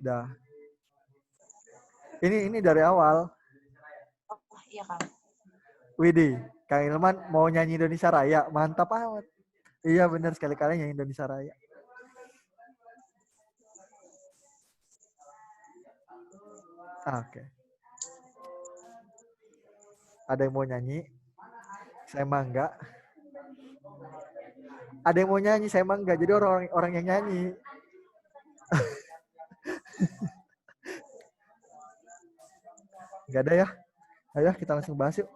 Dah. Ini dari awal. Oh, iya Kang. Widih, Kang Ilman mau nyanyi Indonesia Raya. Mantap amat. Iya benar, sekali-kali nyanyi Indonesia Raya. Oke. Ada yang mau nyanyi? Saya mah enggak. Ada yang mau nyanyi, saya mah enggak. Jadi orang yang nyanyi. Enggak ada ya? Ayo kita langsung bahas yuk.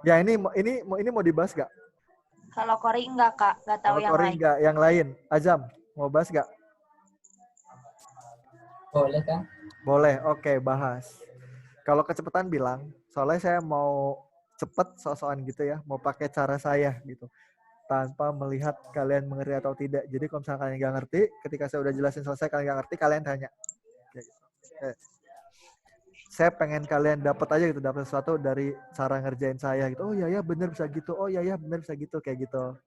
Ya ini mau dibahas gak? Kalau Kori enggak Kak, enggak tahu Kalau yang Kori lain. enggak, yang lain. Azam, mau bahas gak? Boleh kan? Boleh, oke bahas. Kalau kecepatan bilang, soalnya saya mau cepet sosokan gitu ya, mau pakai cara saya gitu. Tanpa melihat kalian mengerti atau tidak. Jadi kalau misalnya kalian nggak ngerti, ketika saya udah jelasin selesai kalian nggak ngerti, kalian tanya. Kayak gitu. Saya pengen kalian dapat aja gitu, dapat sesuatu dari cara ngerjain saya gitu. Oh iya ya bener bisa gitu. Oh iya ya bener bisa gitu kayak gitu.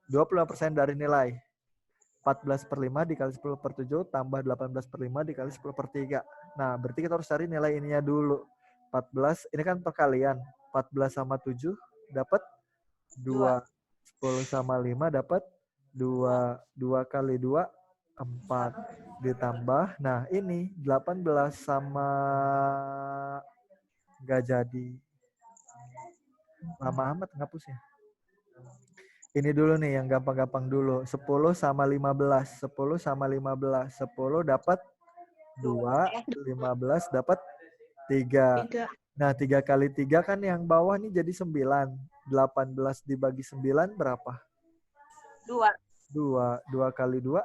25% dari nilai 14/5 dikali 10/7 tambah 18/5 dikali 10/3. Nah, berarti kita harus cari nilai ininya dulu. 14, ini kan perkalian. 14 sama 7 dapat 2. 10 sama 5 dapat 2. 2 kali 2, 4. Ditambah, nah ini 18 sama nggak jadi. Lama amat ngapusnya. Ini dulu nih yang gampang-gampang dulu. 10 sama 15. 10 sama 15. 10 dapat 2. 15 dapat 3. Nah, 3 kali 3 kan yang bawah nih jadi 9. 18 dibagi 9 berapa? 2. 2. 2 kali 2,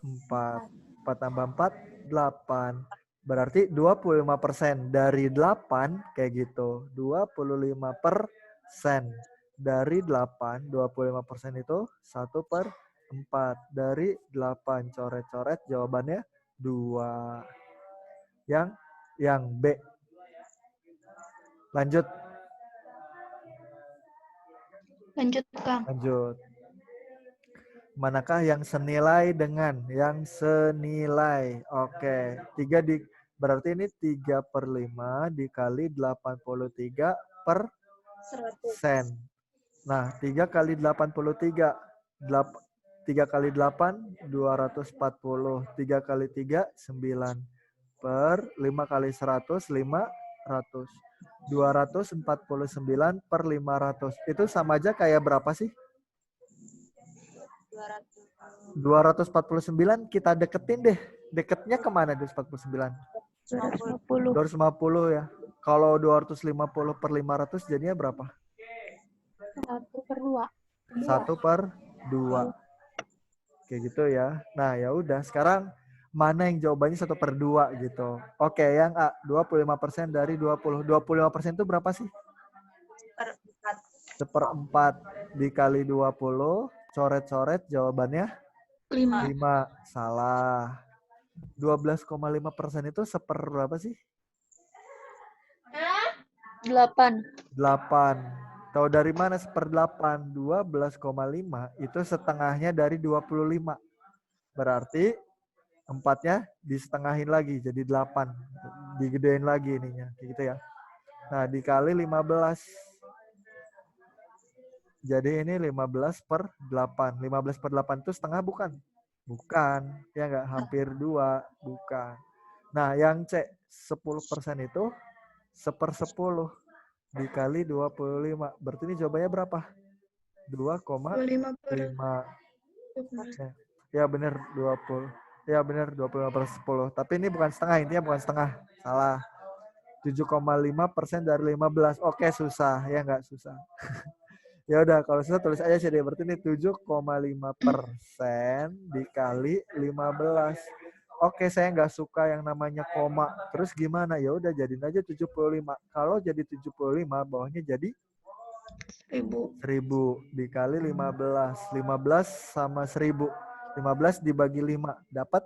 4. 4 tambah 4, 8. Berarti 25% dari 8 kayak gitu. 25% dari 8, 25% itu 1/4. Dari 8 coret-coret jawabannya 2. Yang B. Lanjut. Lanjut, Kang. Lanjut. Manakah yang senilai dengan yang senilai? Oke. 3 berarti ini 3/5 dikali 83%. Nah, 3 kali 83. 3 kali 8, 240. 3 kali 3, 9. Per 5 kali 100, 500. 249/500. Itu sama aja kayak berapa sih? 249 kita deketin deh. Deketnya kemana 249? 250. 250 ya. Kalau 250/500 jadinya berapa? 1/2. 1/2. Kayak gitu ya. Nah ya udah sekarang mana yang jawabannya 1/2 gitu. Oke yang A 25% dari 20. 25% itu berapa sih? 1/4 dikali 20. Coret-coret jawabannya 5. Salah. 12,5% itu berapa sih? 8. 8. Tahu dari mana 1/8? 12,5 itu setengahnya dari 25. Berarti 4-nya disetengahin lagi jadi 8. Digedein lagi ininya. Kayak gitu ya. Nah, dikali 15. Jadi ini 15/8. 15/8 itu setengah bukan? Bukan. Ya enggak? Hampir 2. Bukan. Nah, yang C 10% itu 1/10 dikali 25. Berarti ini jawabannya berapa? 2,5. Ya benar 20. Ya benar 25/10. Tapi ini bukan setengah, intinya bukan setengah. Salah. 7,5% dari 15. Oke, susah. Ya enggak susah. Ya udah kalau susah tulis aja sih deh. Berarti ini 7,5% dikali 15. Oke, saya nggak suka yang namanya koma. Terus gimana? Ya udah jadiin aja 75. Kalau jadi 75, bawahnya jadi 1000 dikali 15. 15 sama 1000. 15 dibagi 5 dapat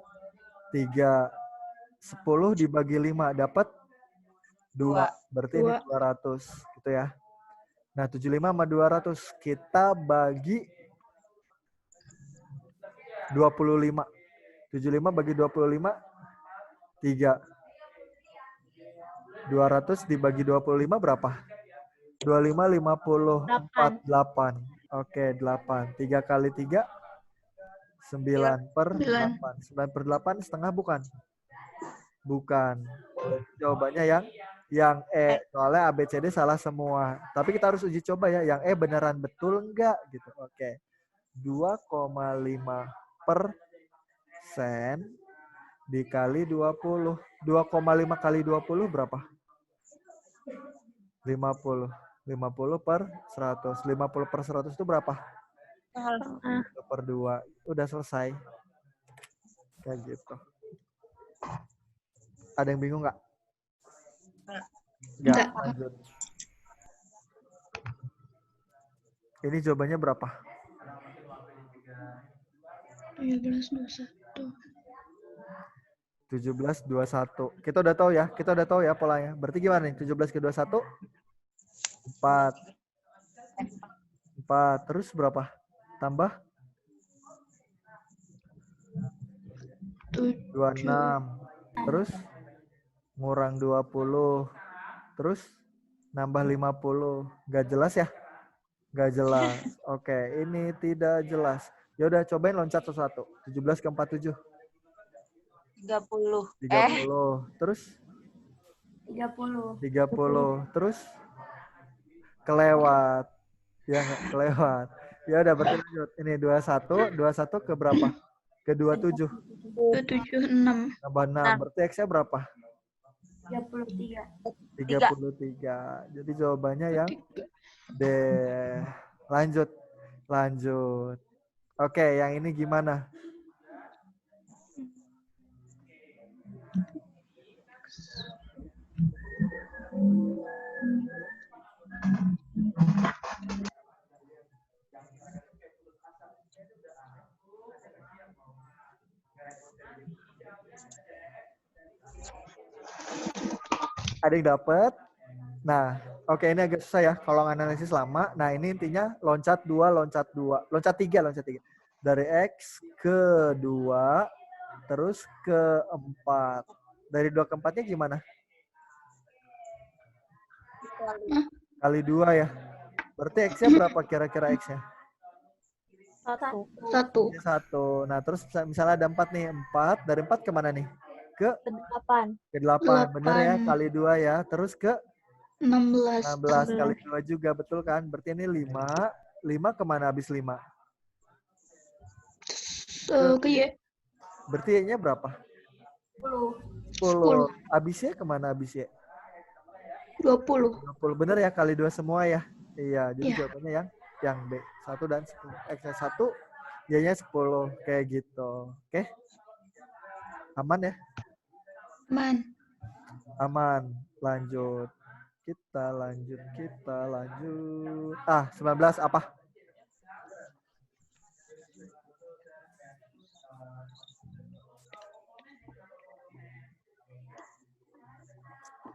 3. 10 dibagi 5 dapat 2. Berarti ini 200 gitu ya. Nah, 75 sama 200 kita bagi 25. 75 bagi 25, 3. 200 dibagi 25 berapa? 25, 54, 8. Oke, 8. 3 kali 3, 9 per 9. 8. 9 per 8 setengah bukan? Bukan. Jawabannya yang E. Soalnya ABCD salah semua. Tapi kita harus uji coba ya. Yang E beneran betul enggak? Gitu. Oke. 2,5% dikali 20. 2,5 kali 20 berapa? 50. 50 per 100. 50 per 100 itu berapa? 1 per 2. Udah selesai. Kayak gitu. Ada yang bingung nggak? Nggak. Lanjut. Ini jawabannya berapa? 17, 21. 17, 21. Kita udah tahu ya polanya. Berarti gimana nih? 17 ke 21? 4. 4. Terus berapa? Tambah? 26. Terus? Ngurang 20. Terus? Nambah 50. Nggak jelas ya? Nggak jelas. Oke, ini tidak jelas. Yaudah, cobain loncat satu-satu. 17 ke 47. 30. 30. Terus? 30. 30. Terus? Kelewat. Ya nggak? Kelewat. Ya udah berarti lanjut. Ini 21. 21 ke berapa? Ke 27. 27, 6. Tambah 6. Berarti X-nya berapa? 33. 33. Jadi jawabannya yang D. Lanjut. Lanjut. Oke, yang ini gimana? Ada yang dapat? Nah, oke ini agak susah ya kalau analisis lama. Nah, ini intinya loncat 2, loncat 2. Loncat 3, loncat 3. Dari X ke 2, terus ke 4. Dari 2 ke 4-nya gimana? Kali 2 ya. Berarti X-nya berapa kira-kira X-nya? 1. 1. Nah, terus misalnya ada 4 nih. 4. Dari 4 kemana nih? Ke 8. 8. Bener ya, kali 2 ya. Terus ke 16. 16 kali 2 juga, betul kan? Berarti ini 5. 5 kemana habis 5? Ke Y. Berarti Y-nya berapa? 10. 10. Habisnya kemana habisnya? 20. 20. Bener ya, kali 2 semua ya? Iya, jadi Iya. jawabannya yang B. 1 dan 10. X-nya 1, Y-nya 10. Kayak gitu. Oke? Aman ya? Man. Aman. Lanjut. Kita lanjut. 19 apa?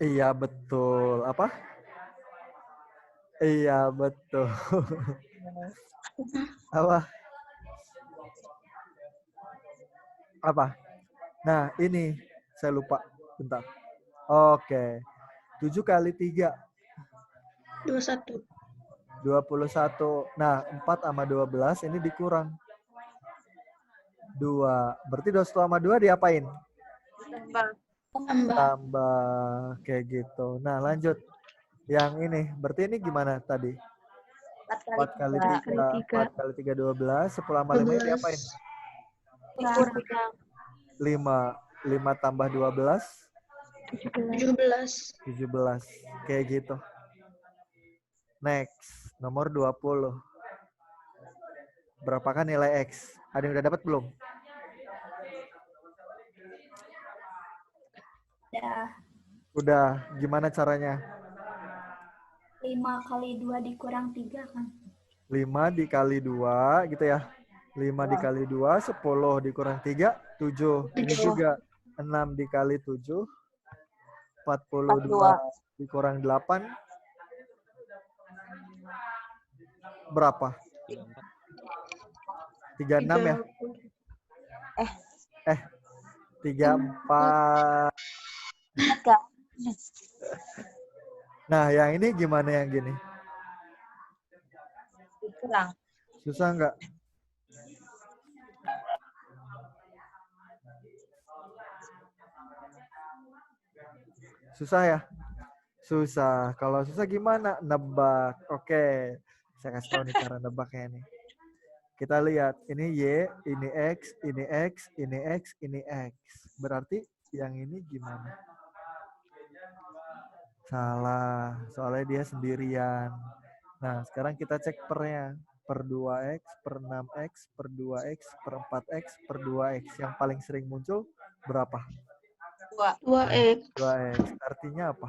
Iya, betul. Apa? Iya, betul. Apa? Apa? Nah, ini saya lupa. Bentar. Oke. 7 kali 3. 21. 21. Nah, 4 sama 12 ini dikurang. 2. Berarti 21 sama 2 diapain? Tambah. Tambah. Kayak gitu. Nah, lanjut. Yang ini. Berarti ini gimana tadi? 4 kali 3. 4 kali 3, 12. 10 sama 5 nya diapain? 5. 5 tambah 12. 17. 17. Kayak gitu. Next. Nomor 20. Berapakah nilai X? Ada yang udah dapat belum? Udah. Gimana caranya? 5 kali 2 dikurang 3 kan? 5 dikali 2 gitu ya. 5 dikali 2, 10 dikurang 3, 7. Ini juga 6 dikali 7, 42 dikurang 8. Berapa? 36 ya? 34. Enggak. Nah, yang ini gimana yang gini? Kurang. Susah nggak? Susah ya? Susah. Kalau susah gimana? Nebak. Oke. Saya kasih tahu nih cara nebaknya nih. Kita lihat. Ini Y, ini X, ini X, ini X, ini X. Berarti yang ini gimana? Salah. Soalnya dia sendirian. Nah, sekarang kita cek pernya. Per 2X, per 6X, per 2X, per 4X, per 2X. Yang paling sering muncul berapa? 2X. 2X. Artinya apa?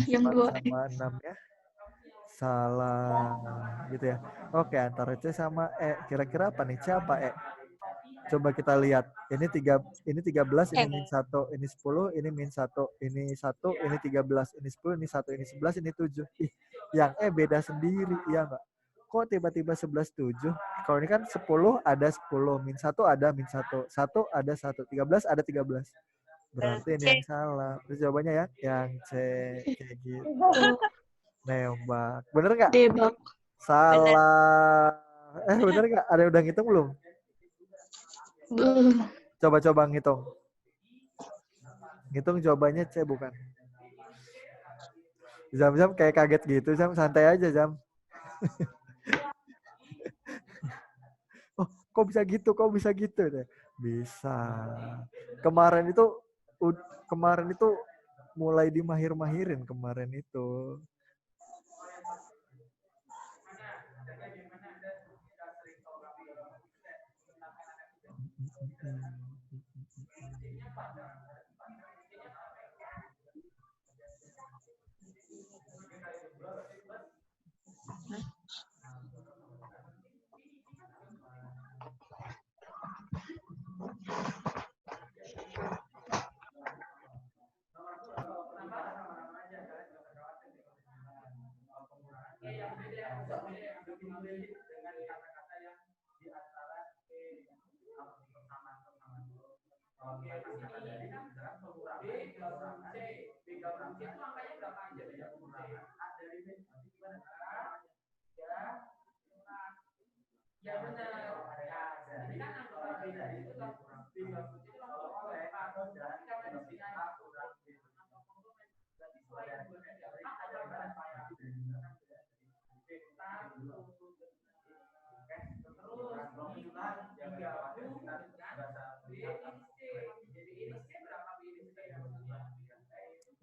Yang 4 2X. sama 6 ya. Salah. Gitu ya. Oke, antara C sama E. Kira-kira apa nih? C apa E? Coba kita lihat. Ini 13, ini min 1, ini 10, ini min 1, ini 1, ini 13, ini 10, ini 1, ini 11, ini 7. Ih, yang E beda sendiri, iya nggak? Kok tiba-tiba 11, 7? Kalau ini kan 10 ada 10, min 1 ada min 1, 1 ada 1, 13 ada 13. Berarti ini yang salah. Terus jawabannya ya, yang C. Kayak gitu. Nembak. Bener nggak? Debak. Salah. Bener nggak? Ada yang udah ngitung belum? Belum. Coba-coba ngitung. Ngitung jawabannya C bukan. Jam-jam kayak kaget gitu. Jam santai aja Jam. Oh, kok bisa gitu? Kok bisa gitu? Bisa. Kemarin itu mulai dimahir-mahirin kemarin itu.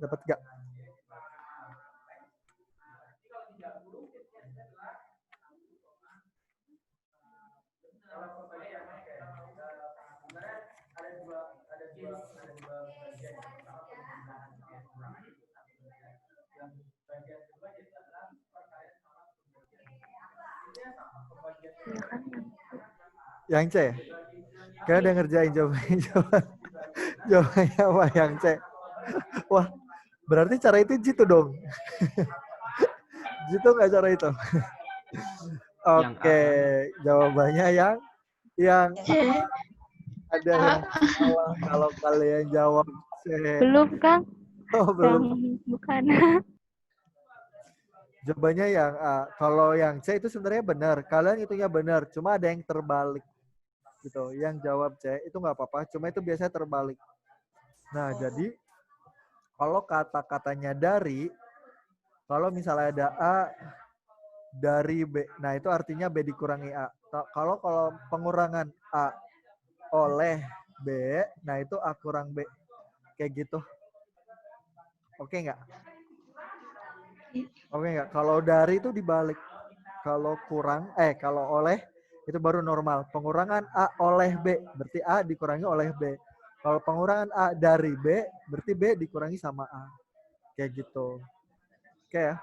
Dapat gak? Yang C. Kayaknya udah ngerjain jawabannya. Jawabannya apa yang C? Wah, berarti cara itu jitu dong. Jitu nggak cara itu? Oke, jawabannya yang ada yang salah kalau kalian jawab C. Belum, Kang. Oh, belum. Bukan. Jawabannya yang A. Kalau yang C itu sebenarnya benar. Kalian hitungnya benar. Cuma ada yang terbalik. Gitu. Yang jawab C itu nggak apa-apa. Cuma itu biasanya terbalik. Nah, jadi kalau kata-katanya dari, kalau misalnya ada A dari B, nah itu artinya B dikurangi A. Kalau pengurangan A oleh B, nah itu A kurang B. Kayak gitu. Oke nggak? Oke nggak? Kalau dari itu dibalik. Kalau kalau oleh itu baru normal. Pengurangan A oleh B, berarti A dikurangi oleh B. Kalau pengurangan A dari B, berarti B dikurangi sama A. Kayak gitu. Oke ya.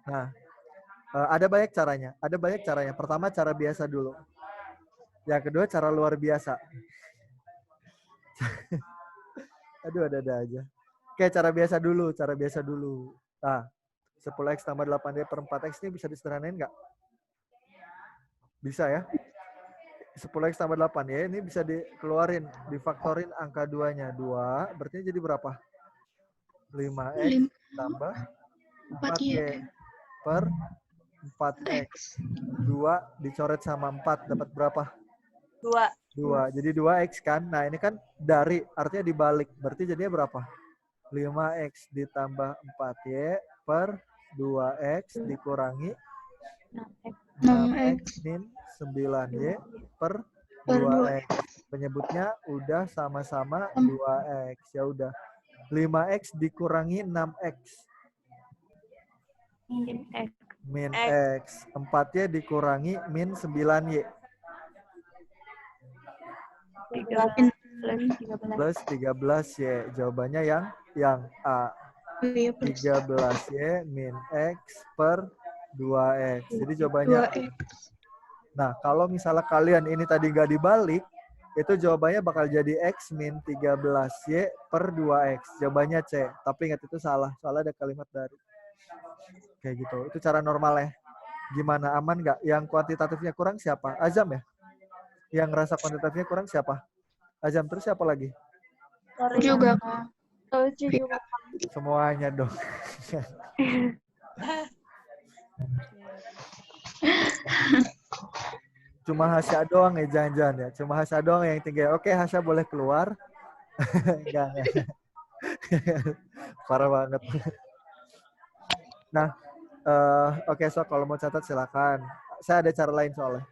Nah, ada banyak caranya. Ada banyak caranya. Pertama cara biasa dulu. Yang kedua cara luar biasa. Aduh, ada aja. Oke, cara biasa dulu. Nah, 10x tambah 8D per 4x ini bisa disederhanain nggak? Bisa ya? 10x tambah 8 ya. Ini bisa dikeluarin, difaktorin angka 2-nya. 2, berarti jadi berapa? 5x 5, tambah 4Y. 4y per 4x. 2 dicoret sama 4 dapat berapa? 2. Jadi 2x kan. Nah, ini kan dari artinya dibalik. Berarti jadinya berapa? 5x ditambah 4y per 2x dikurangi 6x 6X min 9y per per 2x. Penyebutnya udah sama-sama 2x. Ya udah. 5x dikurangi 6x Min X. min x. 4y dikurangi min 9y 13 plus 13y. Jawabannya yang A. Iya, plus 13y min x per 2x. Jadi jawabannya A. 2X. Nah, kalau misalnya kalian ini tadi nggak dibalik, itu jawabannya bakal jadi x min 13y per 2x. Jawabannya C. Tapi ingat itu salah. Soalnya ada kalimat dari. Kayak gitu. Itu cara normal ya. Gimana? Aman nggak? Yang kuantitatifnya kurang siapa? Azam ya? Yang ngerasa kuantitatifnya kurang siapa? Azam. Terus siapa lagi? Juga, Kak. juga. Semuanya dong. Cuma Hasya doang ya jangan-jangan ya. Cuma Hasya doang yang tinggi. Oke, Hasya boleh keluar. Enggak. Parah banget. Nah, oke, so kalau mau catat silakan. Saya ada cara lain soalnya.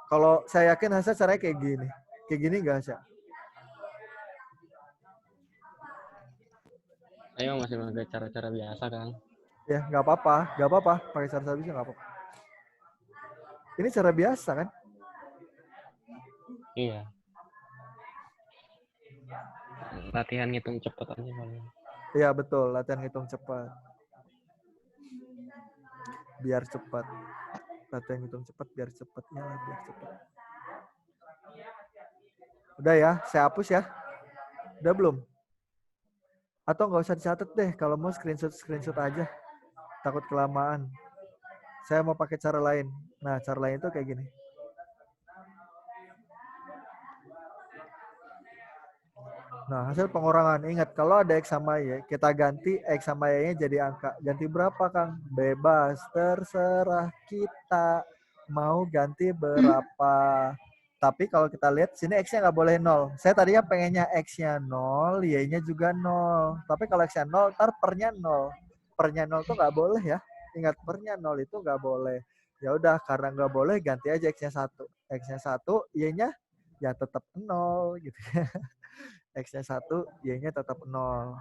Kalau saya yakin Hasya caranya kayak gini. Kayak gini enggak Hasya? Ayo masih pakai cara-cara biasa kan? Ya, nggak apa-apa. Pakai cara bisa nggak apa-apa. Ini cara biasa kan? Iya. Latihan ngitung cepet aja paling. Iya betul, latihan hitung cepat. Biar cepat. Latihan hitung cepat biar cepat. Ya, biar cepat. Udah ya, saya hapus ya. Udah belum? Atau nggak usah dicatat deh, kalau mau screenshot aja. Takut kelamaan. Saya mau pakai cara lain. Nah, cara lain itu kayak gini. Nah, hasil pengurangan. Ingat, kalau ada X sama Y, kita ganti X sama Y-nya jadi angka. Ganti berapa, Kang? Bebas, terserah kita mau ganti berapa. Tapi kalau kita lihat, sini X-nya nggak boleh 0. Saya tadinya pengennya X-nya 0, Y-nya juga 0. Tapi kalau X-nya 0, ntar per-nya 0. Per-nya 0 tuh nggak boleh ya. Ingat, per-nya 0 itu nggak boleh. Ya udah, karena nggak boleh, ganti aja X-nya 1. X-nya 1, Y-nya ya tetap 0 gitu ya. X-nya 1, Y-nya tetap 0.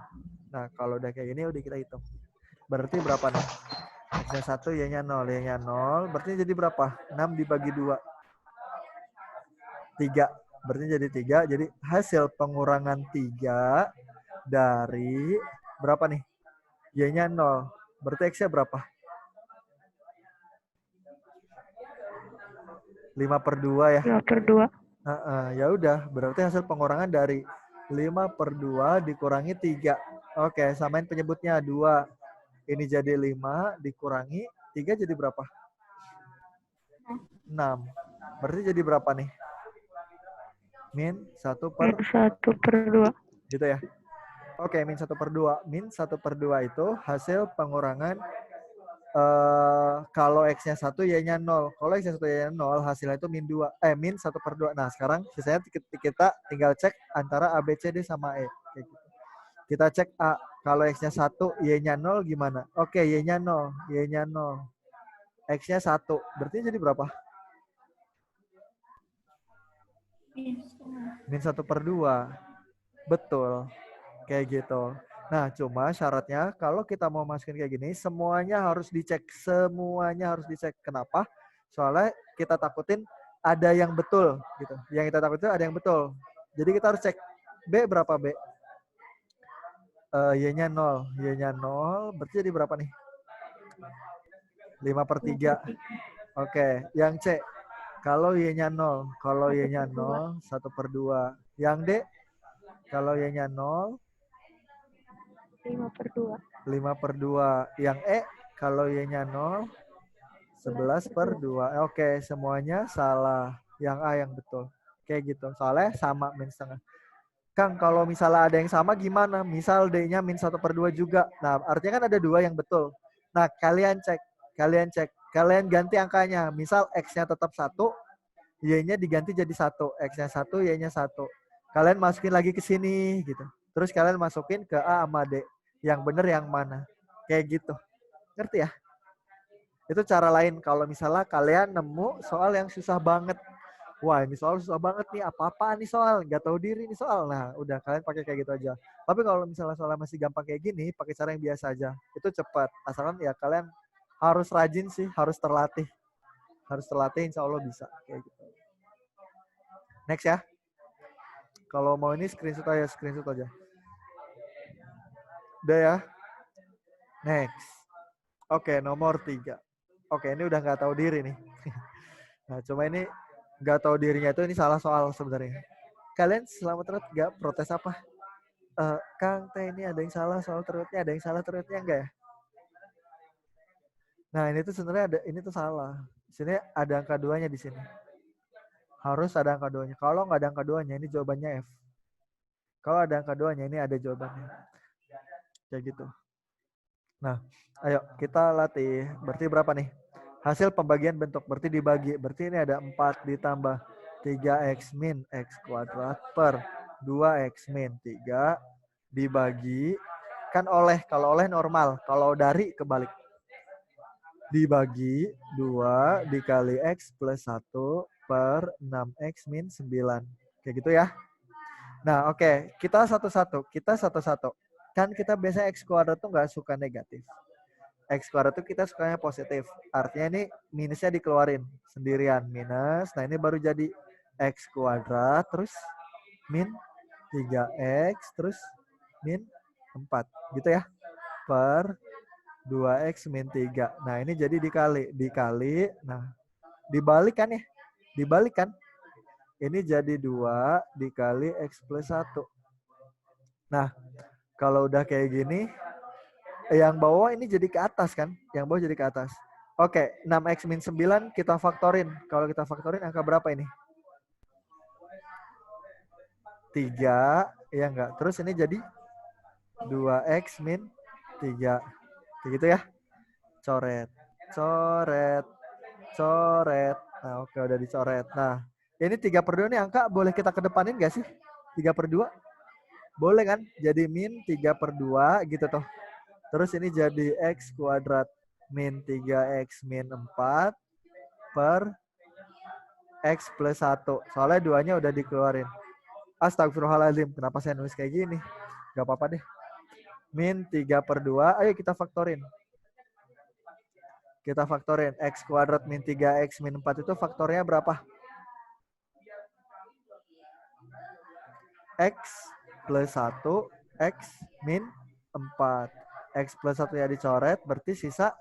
Nah, kalau udah kayak gini, udah kita hitung. Berarti berapa nih? X-nya 1, Y-nya 0. Y-nya 0, berarti jadi berapa? 6 dibagi 2. 3. Berarti jadi 3. Jadi hasil pengurangan 3 dari berapa nih? Y-nya 0. Berarti X-nya berapa? 5/2 ya? 5/2. Ya udah, berarti hasil pengurangan dari 5/2 dikurangi 3. Oke, samain penyebutnya 2. Ini jadi 5 dikurangi 3 jadi berapa? 6. Berarti jadi berapa nih? Min 1/2. Gitu ya? Oke, min 1/2. Min 1/2 itu hasil pengurangan kalau X-nya 1, Y-nya 0. Kalau X-nya 1, Y-nya 0, hasilnya itu min 2. Min 1/2. Nah, sekarang sisanya kita tinggal cek antara A, B, C, D, sama E. Kayak gitu. Kita cek A. Kalau X-nya 1, Y-nya 0 gimana? Oke, Y-nya 0. Y-nya 0. X-nya 1. Berarti jadi berapa? Min 1/2. Betul. Kayak gitu. Nah, cuma syaratnya kalau kita mau masukin kayak gini, semuanya harus dicek. Semuanya harus dicek. Kenapa? Soalnya kita takutin ada yang betul. Gitu. Yang kita takutin ada yang betul. Jadi kita harus cek. B berapa B? Y-nya 0. Y-nya 0. Berarti jadi berapa nih? 5/3. Oke. Yang C. Kalau Y-nya 0. Kalau Y-nya 0, 1/2. Yang D. Kalau Y-nya 0, 5/2. 5/2. Yang E, kalau Y-nya 0, 11 per 2. Oke, semuanya salah. Yang A yang betul. Kayak gitu. Soalnya sama min setengah. Kang, kalau misalnya ada yang sama gimana? Misal D-nya min 1 per 2 juga. Nah, artinya kan ada 2 yang betul. Nah, kalian cek. Kalian ganti angkanya. Misal X-nya tetap 1, Y-nya diganti jadi 1. X-nya 1, Y-nya 1. Kalian masukin lagi ke sini gitu. Terus kalian masukin ke A sama D. Yang bener yang mana? Kayak gitu. Ngerti ya? Itu cara lain kalau misalnya kalian nemu soal yang susah banget. Wah, ini soal susah banget nih. Apa-apaan nih soal? Nggak tahu diri nih soal. Nah, udah kalian pakai kayak gitu aja. Tapi kalau misalnya soalnya masih gampang kayak gini, pakai cara yang biasa aja. Itu cepat. Asalkan ya kalian harus rajin sih, harus terlatih. Harus terlatih, insya Allah bisa. Kayak gitu. Next ya. Kalau mau ini screenshot aja. Udah ya. Next. Oke, nomor 3. Oke, ini udah nggak tahu diri nih. Nah, cuma ini nggak tahu dirinya itu ini salah soal sebenarnya. Kalian selamat terut nggak protes apa? Kang, teh ini ada yang salah soal terutnya, ada yang salah terutnya enggak ya? Nah, ini tuh sebenarnya ada ini tuh salah. Di sini ada angka 2-nya di sini. Harus ada angka 2-nya. Kalau nggak ada angka 2-nya, ini jawabannya F. Kalau ada angka 2-nya, ini ada jawabannya. Kayak gitu. Nah, ayo kita latih. Berarti berapa nih? Hasil pembagian bentuk. Berarti dibagi. Berarti ini ada 4 ditambah 3x min x kuadrat per 2x min 3 dibagi. Kan oleh. Kalau oleh normal. Kalau dari kebalik. Dibagi 2 dikali x plus 1 per 6x min 9. Kayak gitu ya. Nah, oke. Kita satu-satu. Kan kita biasanya x kuadrat tuh nggak suka negatif. X kuadrat tuh kita sukanya positif. Artinya ini minusnya dikeluarin sendirian. Minus. Nah, ini baru jadi x kuadrat. Terus min 3x. Terus min 4. Gitu ya. Per 2x min 3. Nah, ini jadi dikali. Dikali. Nah, dibalik kan ya. Dibalik kan. Ini jadi 2 dikali x plus 1. Nah, kalau udah kayak gini, yang bawah ini jadi ke atas kan? Yang bawah jadi ke atas. Oke, 6x min 9 kita faktorin. Kalau kita faktorin angka berapa ini? 3, ya enggak? Terus ini jadi 2x min 3. Kayak gitu ya? Coret. Nah, oke udah dicoret. Nah, ini 3 per 2 ini angka boleh kita kedepanin nggak sih? 3 per 2? Boleh kan? Jadi min 3 per 2 gitu tuh. Terus ini jadi x kuadrat min 3x min 4 per x plus 1. Soalnya 2-nya udah dikeluarin. Astagfirullahaladzim. Kenapa saya nulis kayak gini? Gak apa-apa deh. Min 3 per 2. Ayo kita faktorin. Kita faktorin. X kuadrat min 3x min 4 itu faktornya berapa? X plus 1, X min 4. X plus 1 ya dicoret, berarti sisa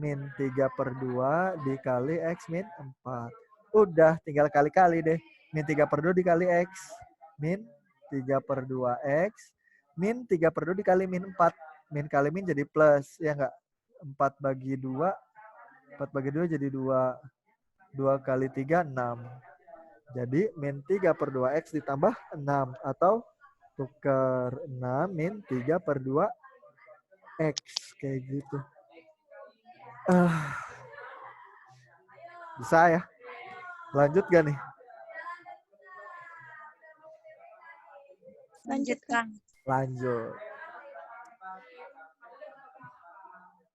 min 3 per 2 dikali X min 4. Udah, tinggal kali-kali deh. Min 3 per 2 dikali X. Min 3 per 2X. Min 3 per 2 dikali min 4. Min kali min jadi plus, ya enggak? 4 bagi 2. 4 bagi 2 jadi 2. 2 kali 3, 6. Jadi min 3 per 2X ditambah 6. Atau tukar 6 min 3 per 2X. Kayak gitu. Bisa ya? Lanjut gak nih? Lanjut, Kang. Lanjut.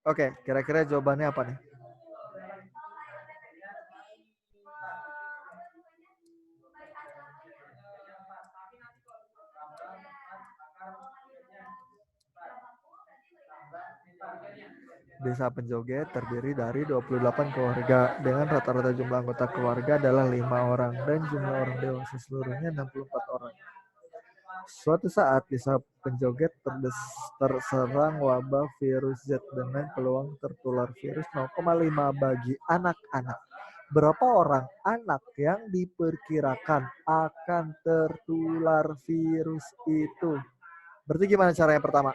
Oke, kira-kira jawabannya apa nih? Desa Penjoget terdiri dari 28 keluarga dengan rata-rata jumlah anggota keluarga adalah 5 orang dan jumlah orang dewasa seluruhnya 64 orang. Suatu saat Desa Penjoget terserang wabah virus Z dengan peluang tertular virus 0,5 bagi anak-anak. Berapa orang anak yang diperkirakan akan tertular virus itu? Berarti gimana cara yang pertama?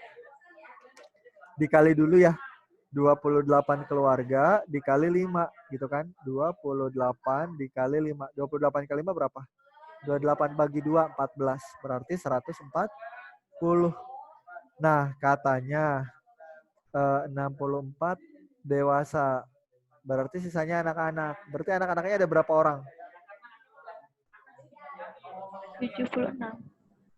Dikali dulu ya. 28 keluarga dikali 5 gitu kan. 28 dikali 5. 28 kali 5 berapa? 28 bagi 2, 14. Berarti 140. Nah, katanya 64 dewasa. Berarti sisanya anak-anak. Berarti anak-anaknya ada berapa orang? 76.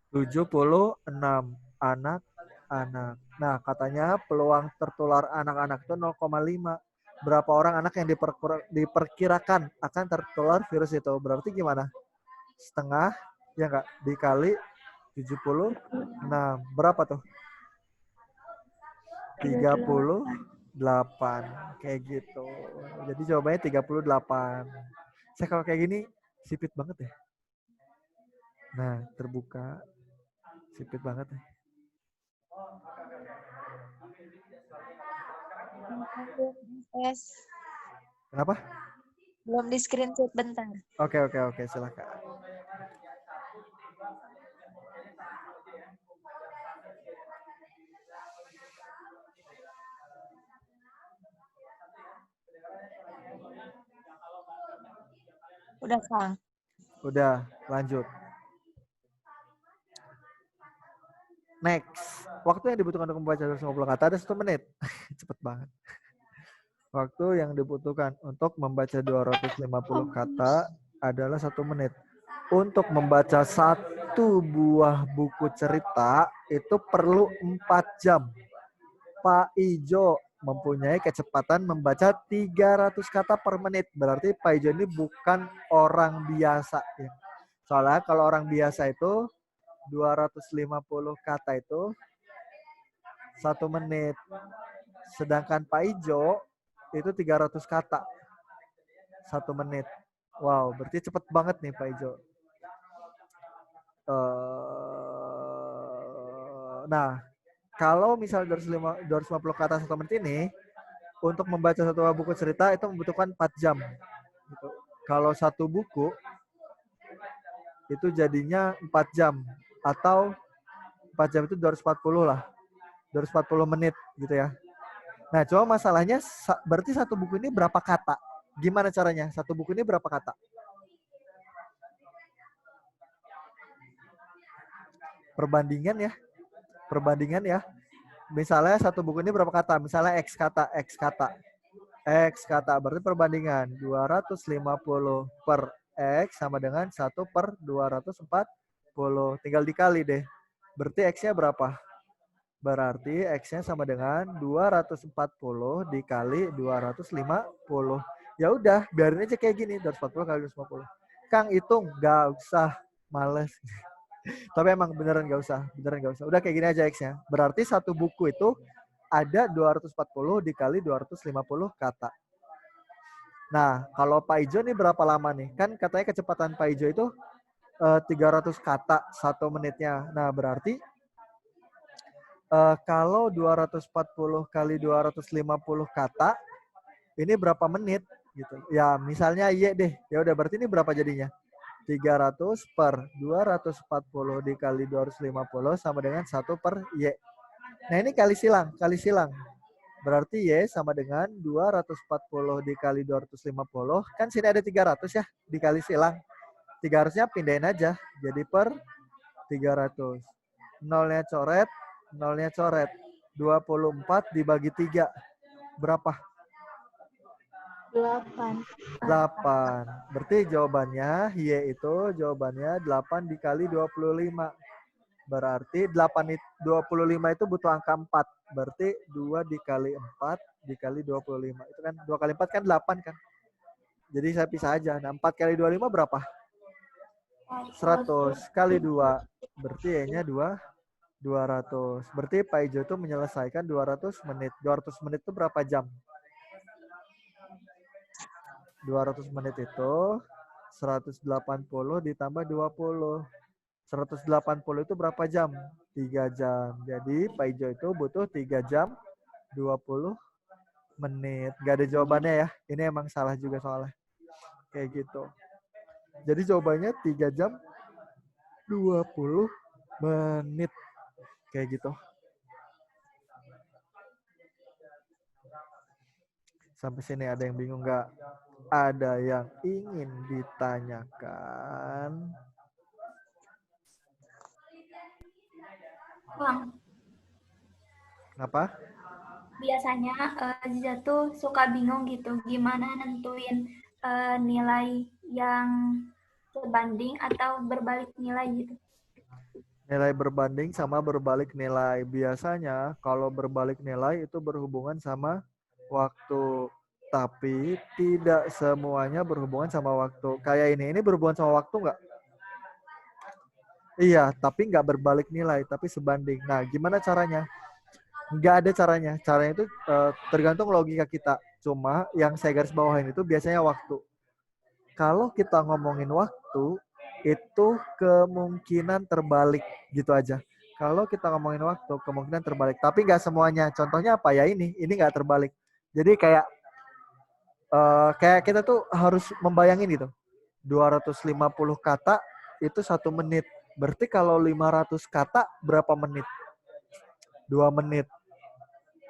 76 anak-anak. Nah, katanya peluang tertular anak-anak itu 0,5. Berapa orang anak yang diperkirakan akan tertular virus itu? Berarti gimana? Setengah, ya enggak? Dikali 76. Berapa tuh? 38. Kayak gitu. Jadi jawabannya 38. Saya kalau kayak gini, sipit banget ya. Nah, terbuka. Sipit banget ya. Yes. Kenapa? Belum di screenshot bentar. Oke, silakan. Udah, Kang. Udah, lanjut. Next. Waktu yang dibutuhkan untuk membaca 250 kata ada 1 menit. Cepet banget. Waktu yang dibutuhkan untuk membaca 250 kata adalah 1 menit. Untuk membaca 1 buah buku cerita itu perlu 4 jam. Pak Ijo mempunyai kecepatan membaca 300 kata per menit. Berarti Pak Ijo ini bukan orang biasa. Ya. Soalnya kalau orang biasa itu 250 kata itu 1 menit. Sedangkan Pak Ijo itu 300 kata 1 menit. Wow, berarti cepet banget nih Pak Ijo. Nah, kalau misalnya 250 kata 1 menit ini, untuk membaca 1 buku cerita itu membutuhkan 4 jam. Gitu. Kalau 1 buku, itu jadinya 4 jam. Atau 4 jam itu 240 lah. 240 menit gitu ya. Nah, cuma masalahnya berarti 1 buku ini berapa kata? Gimana caranya? 1 buku ini berapa kata? Perbandingan ya. Misalnya 1 buku ini berapa kata? Misalnya X kata. Berarti perbandingan 250 per X sama dengan 1 per 240. Tinggal dikali deh. Berarti X-nya berapa? Berarti X-nya sama dengan 240 dikali 250. Ya udah, biarin aja kayak gini, 240 kali 250. Kang hitung, gak usah, males. Tapi emang beneran gak usah. Udah kayak gini aja X-nya. Berarti 1 buku itu ada 240 dikali 250 kata. Nah, kalau Pak Ijo nih berapa lama nih? Kan katanya kecepatan Pak Ijo itu 300 kata 1 menitnya. Nah, berarti kalau 240 kali 250 kata, ini berapa menit? Gitu. Ya, misalnya Y deh. Ya udah, berarti ini berapa jadinya? 300 per 240 dikali 250 sama dengan 1 per Y. Nah, ini kali silang. Berarti Y sama dengan 240 dikali 250. Kan sini ada 300 ya, dikali silang. 300-nya pindahin aja. Jadi per 300. Nolnya coret. 24 dibagi 3. Berapa? 8. 8. Berarti jawabannya Y itu jawabannya 8 dikali 25. Berarti 25 itu butuh angka 4. Berarti 2 dikali 4 dikali 25. Itu kan 2 kali 4 kan 8 kan. Jadi saya pisah aja. Nah, 4 kali 25 berapa? 100 kali 2. Berarti Y-nya 200. Berarti Pak Ijo itu menyelesaikan 200 menit. 200 menit itu berapa jam? 200 menit itu 180 ditambah 20. 180 itu berapa jam? 3 jam. Jadi Pak Ijo itu butuh 3 jam 20 menit. Gak ada jawabannya ya. Ini emang salah juga soalnya. Kayak gitu. Jadi jawabannya 3 jam 20 menit. Kayak gitu. Sampai sini ada yang bingung nggak? Ada yang ingin ditanyakan? Kang, Apa? biasanya Ziza tuh suka bingung gitu gimana nentuin nilai yang sebanding atau berbalik nilai gitu. Nilai berbanding sama berbalik nilai. Biasanya kalau berbalik nilai itu berhubungan sama waktu. Tapi tidak semuanya berhubungan sama waktu. Kayak ini berhubungan sama waktu nggak? Iya, tapi nggak berbalik nilai, tapi sebanding. Nah, gimana caranya? Nggak ada caranya. Caranya itu tergantung logika kita. Cuma yang saya garis bawahin itu biasanya waktu. Kalau kita ngomongin waktu, itu kemungkinan terbalik gitu aja. Kalau kita ngomongin waktu, kemungkinan terbalik. Tapi nggak semuanya. Contohnya apa ya ini nggak terbalik. Jadi kayak kita tuh harus membayangin gitu. 250 kata itu 1 menit. Berarti kalau 500 kata berapa menit? 2 menit.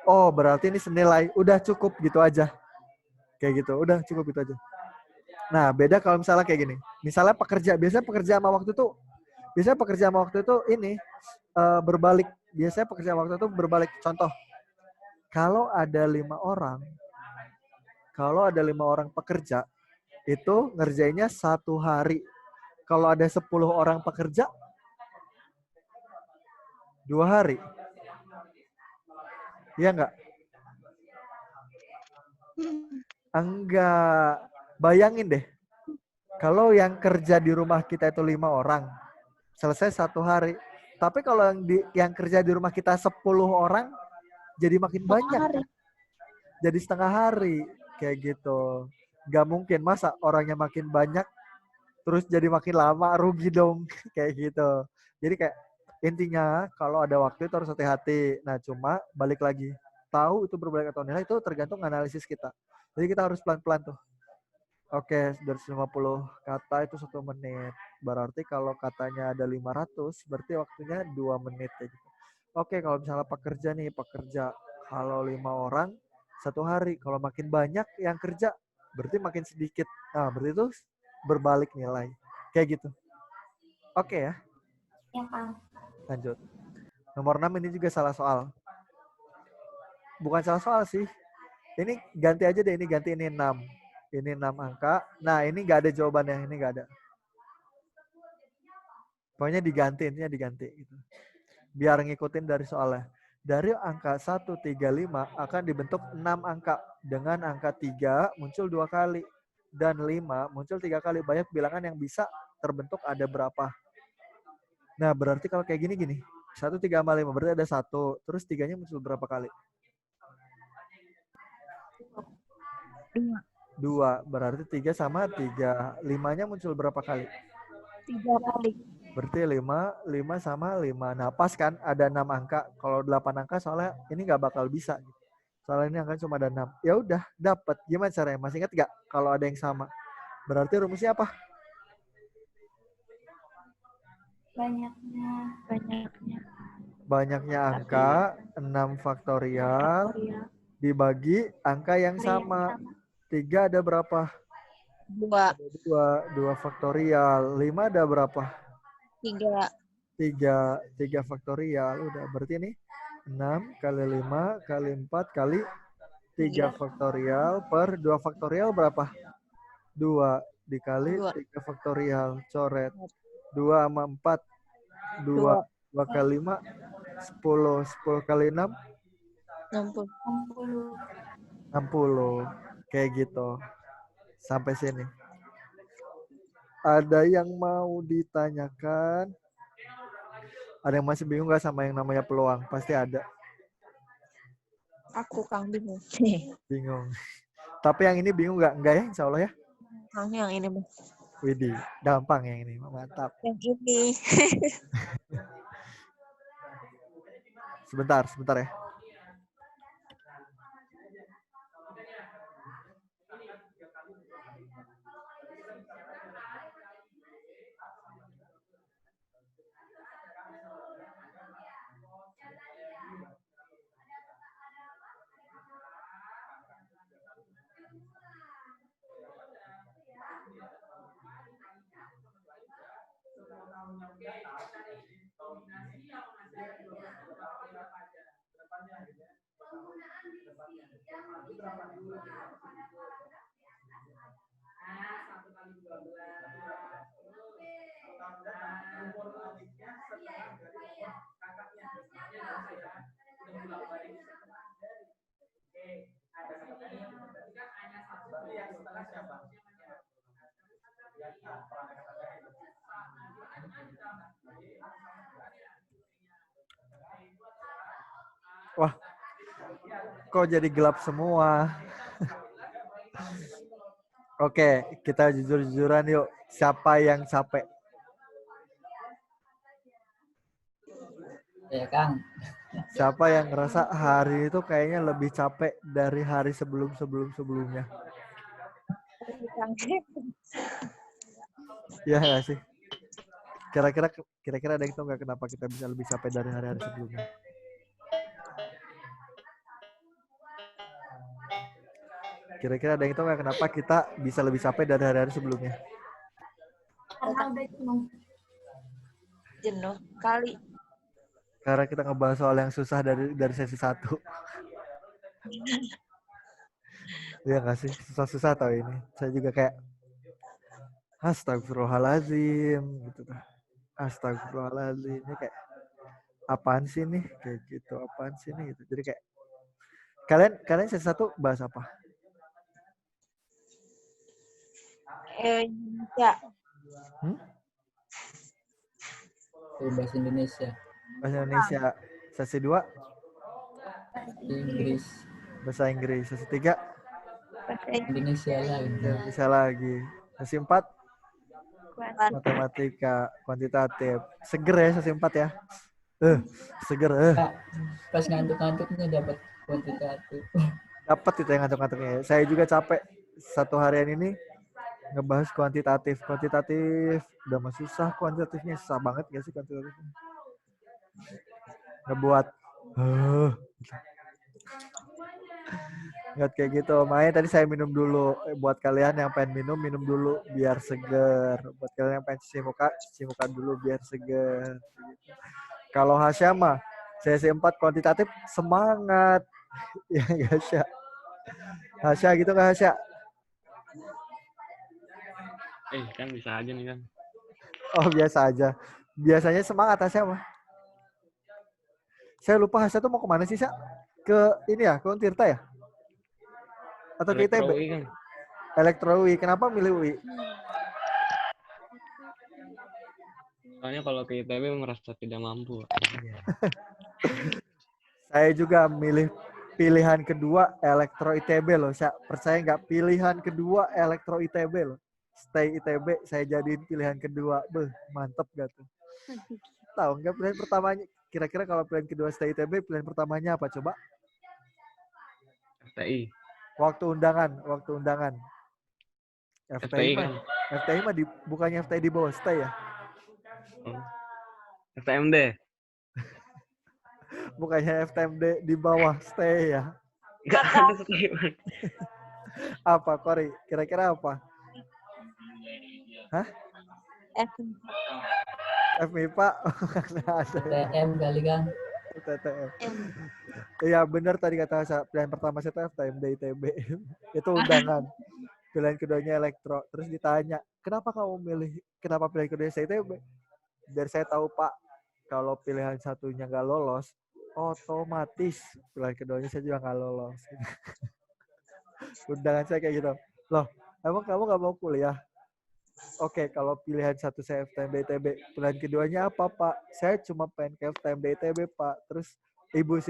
Oh, berarti ini senilai. Udah cukup gitu aja. Kayak gitu. Udah cukup gitu aja. Nah, beda kalau misalnya kayak gini. Misalnya biasanya pekerja sama waktu itu ini berbalik. Biasanya pekerja sama waktu itu berbalik. Contoh, kalau ada 5 orang, pekerja, itu ngerjainnya 1 hari. Kalau ada 10 orang pekerja, 2 hari. Iya nggak? Enggak. Bayangin deh, kalau yang kerja di rumah kita itu 5 orang, selesai 1 hari. Tapi kalau yang kerja di rumah kita 10 orang, jadi makin banyak. Hari. Jadi setengah hari. Kayak gitu. Nggak mungkin. Masa orangnya makin banyak, terus jadi makin lama, rugi dong. Kayak gitu. Jadi kayak intinya kalau ada waktu itu harus hati-hati. Nah cuma balik lagi. Tahu itu berbalik atau nilai itu tergantung analisis kita. Jadi kita harus pelan-pelan tuh. Oke, 250 kata itu 1 menit. Berarti kalau katanya ada 500, berarti waktunya 2 menit. Kayak gitu. Oke, kalau misalnya pekerja. Kalau 5 orang, 1 hari. Kalau makin banyak yang kerja, berarti makin sedikit. Nah, berarti itu berbalik nilai. Kayak gitu. Oke ya, Ya, Kang. lanjut. Nomor 6 ini juga salah soal. Bukan salah soal sih. Ini ganti aja deh, ini ganti ini 6. Ini 6 angka. Nah, ini nggak ada jawabannya. Ini nggak ada. Pokoknya diganti, intinya diganti. Gitu. Biar ngikutin dari soalnya. Dari angka 135 akan dibentuk 6 angka. Dengan angka 3 muncul 2 kali. Dan 5 muncul 3 kali. Banyak bilangan yang bisa terbentuk ada berapa. Nah, berarti kalau kayak gini. 1, 3, 5. Berarti ada 1. Terus 3-nya muncul berapa kali? 2. Berarti 3 sama 3. 5-nya muncul berapa kali? 3 kali. Berarti 5 sama 5. Nah, pas kan ada 6 angka. Kalau 8 angka soalnya ini nggak bakal bisa. Soalnya ini angka cuma ada 6. Ya udah, dapat. Gimana caranya? Masih ingat nggak kalau ada yang sama? Berarti rumusnya apa? Banyaknya. Banyaknya angka 6 faktorial dibagi angka yang sama. 3 ada berapa? 2. Ada 2 faktorial. 5 ada berapa? 3. 3 faktorial. Udah, berarti ini 6 kali 5 kali 4 kali 3 faktorial per 2 faktorial berapa? 2 dikali 3 faktorial. Coret. 2 sama 4. 2. 2 kali 5. 10. 10 kali 6. 60. 60. Kayak gitu. Sampai sini. Ada yang mau ditanyakan? Ada yang masih bingung nggak sama yang namanya peluang? Pasti ada. Aku Kang bingung. Bingung. Tapi yang ini bingung nggak? Enggak ya, insya Allah ya. Kang yang ini Mas. Widih, gampang yang ini. Mantap. Yang ini. Sebentar ya. Wah, kok jadi gelap semua? Oke, kita jujur-jujuran yuk. Siapa yang capek? Ya Kang. Siapa yang ngerasa hari itu kayaknya lebih capek dari hari sebelumnya? Iya nggak sih? Kira-kira ada yang tahu nggak kenapa kita bisa lebih capek dari hari-hari sebelumnya? Kira-kira ada yang tahu nggak kenapa kita bisa lebih capek dari hari-hari sebelumnya? Karena udah jenuh. Jenuh kali. Karena kita ngebahas soal yang susah dari sesi 1. Iya nggak sih? Susah-susah tau ini. Saya juga kayak astagfirullahaladzim gitu. Astagfirullahaladzim. Ini kayak apaan sih nih? Kayak gitu. Apaan sih nih? Gitu. Jadi kayak kalian sesi 1 bahas apa? Ya. Bahasa Indonesia. Bahasa Indonesia. Sesi 2 Inggris. bahasa Inggris. Sesi 3 Indonesia lagi. Indonesia lagi. Sesi 4 matematika kuantitatif. Seger ya sesi 4 ya. Seger. Kak, pas ngantuk-ngantuknya dapat kuantitatif. Dapat itu yang ngantuk-ngantuknya. Saya juga capek satu harian ini ngebahas kuantitatif. Udah mah susah kuantitatifnya. Susah banget gak sih kuantitatifnya? Ngebuat nggak kayak gitu. Makanya tadi saya minum dulu. Buat kalian yang pengen minum dulu biar seger. Buat kalian yang pengen cuci muka dulu biar seger. Kalau Hasya mah sesi 4 kuantitatif semangat. Ya nggak Hasya? Hasya gitu nggak Hasya? Kan bisa aja nih kan. Oh biasa aja. Biasanya semangat Hasya mah. Saya lupa Hasya tuh mau kemana sih Hasya? Ke ini ya, ke Untirta ya? Atau ke ITB? Elektro UI kan. Elektro UI. Kenapa milih UI? Soalnya kalau ke ITB merasa tidak mampu. Saya juga milih pilihan kedua Elektro ITB loh. Saya percaya nggak, pilihan kedua Elektro ITB loh. Stay ITB saya jadiin pilihan kedua. Beuh, mantep gak tuh? Tahu nggak pilihan pertamanya? Kira-kira kalau pilihan kedua Stay ITB, pilihan pertamanya apa coba? FTI. Waktu undangan. FTI kan. FTI mah bukannya FTI di bawah Stay ya? FTMD. Bukannya FTMD di bawah Stay ya? Enggak ada FTI. Apa, Kori? Kira-kira apa? Hah? FMIPA? TM kali Kang. TTM. Iya benar tadi kata saya, pilihan pertama saya itu FTMD ITB. Itu undangan. Pilihan keduanya Elektro. Terus ditanya, kenapa pilihan kedua saya ITB? Biar saya tahu Pak, kalau pilihan satunya nggak lolos, otomatis pilihan keduanya saya juga nggak lolos. Undangan saya kayak gitu. Loh, emang kamu nggak mau kuliah? Oke, kalau pilihan satu saya FTMD ITB, pilihan keduanya apa Pak? Saya cuma pengen ke FTMD ITB Pak. Terus ibu,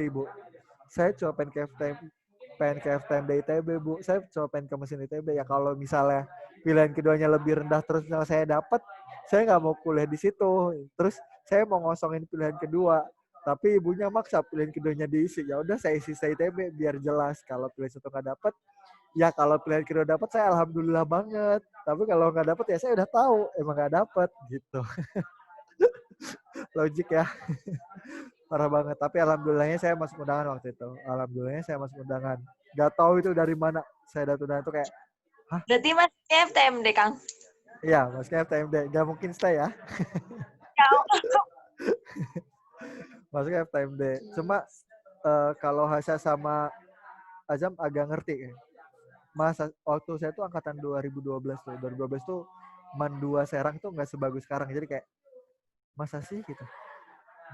saya cuma pengen ke FTMD ITB Bu. Saya cuma pengen ke mesin ITB. Ya kalau misalnya pilihan keduanya lebih rendah terus misalnya saya dapat, saya nggak mau kuliah di situ. Terus saya mau ngosongin pilihan kedua. Tapi ibunya maksa pilihan keduanya diisi. Ya udah saya isi ITB biar jelas. Kalau pilihan satu nggak dapat, ya kalau pilihan kedua dapat saya alhamdulillah banget. Tapi kalau nggak dapat ya saya udah tahu emang nggak dapat gitu. Logik ya. Parah banget. Tapi alhamdulillahnya saya masuk undangan waktu itu. Alhamdulillahnya saya masuk undangan. Gak tahu itu dari mana. Saya dapet undangan itu kayak, hah? Berarti masuknya FTMD, Kang? Iya, masuknya FTMD. Gak mungkin stay ya. Masuknya FTMD. Cuma kalau Hasya sama Azam agak ngerti. Masa waktu saya tuh angkatan 2012 tuh. 2012 tuh MAN 2 Serang tuh nggak sebagus sekarang. Jadi kayak masa sih gitu.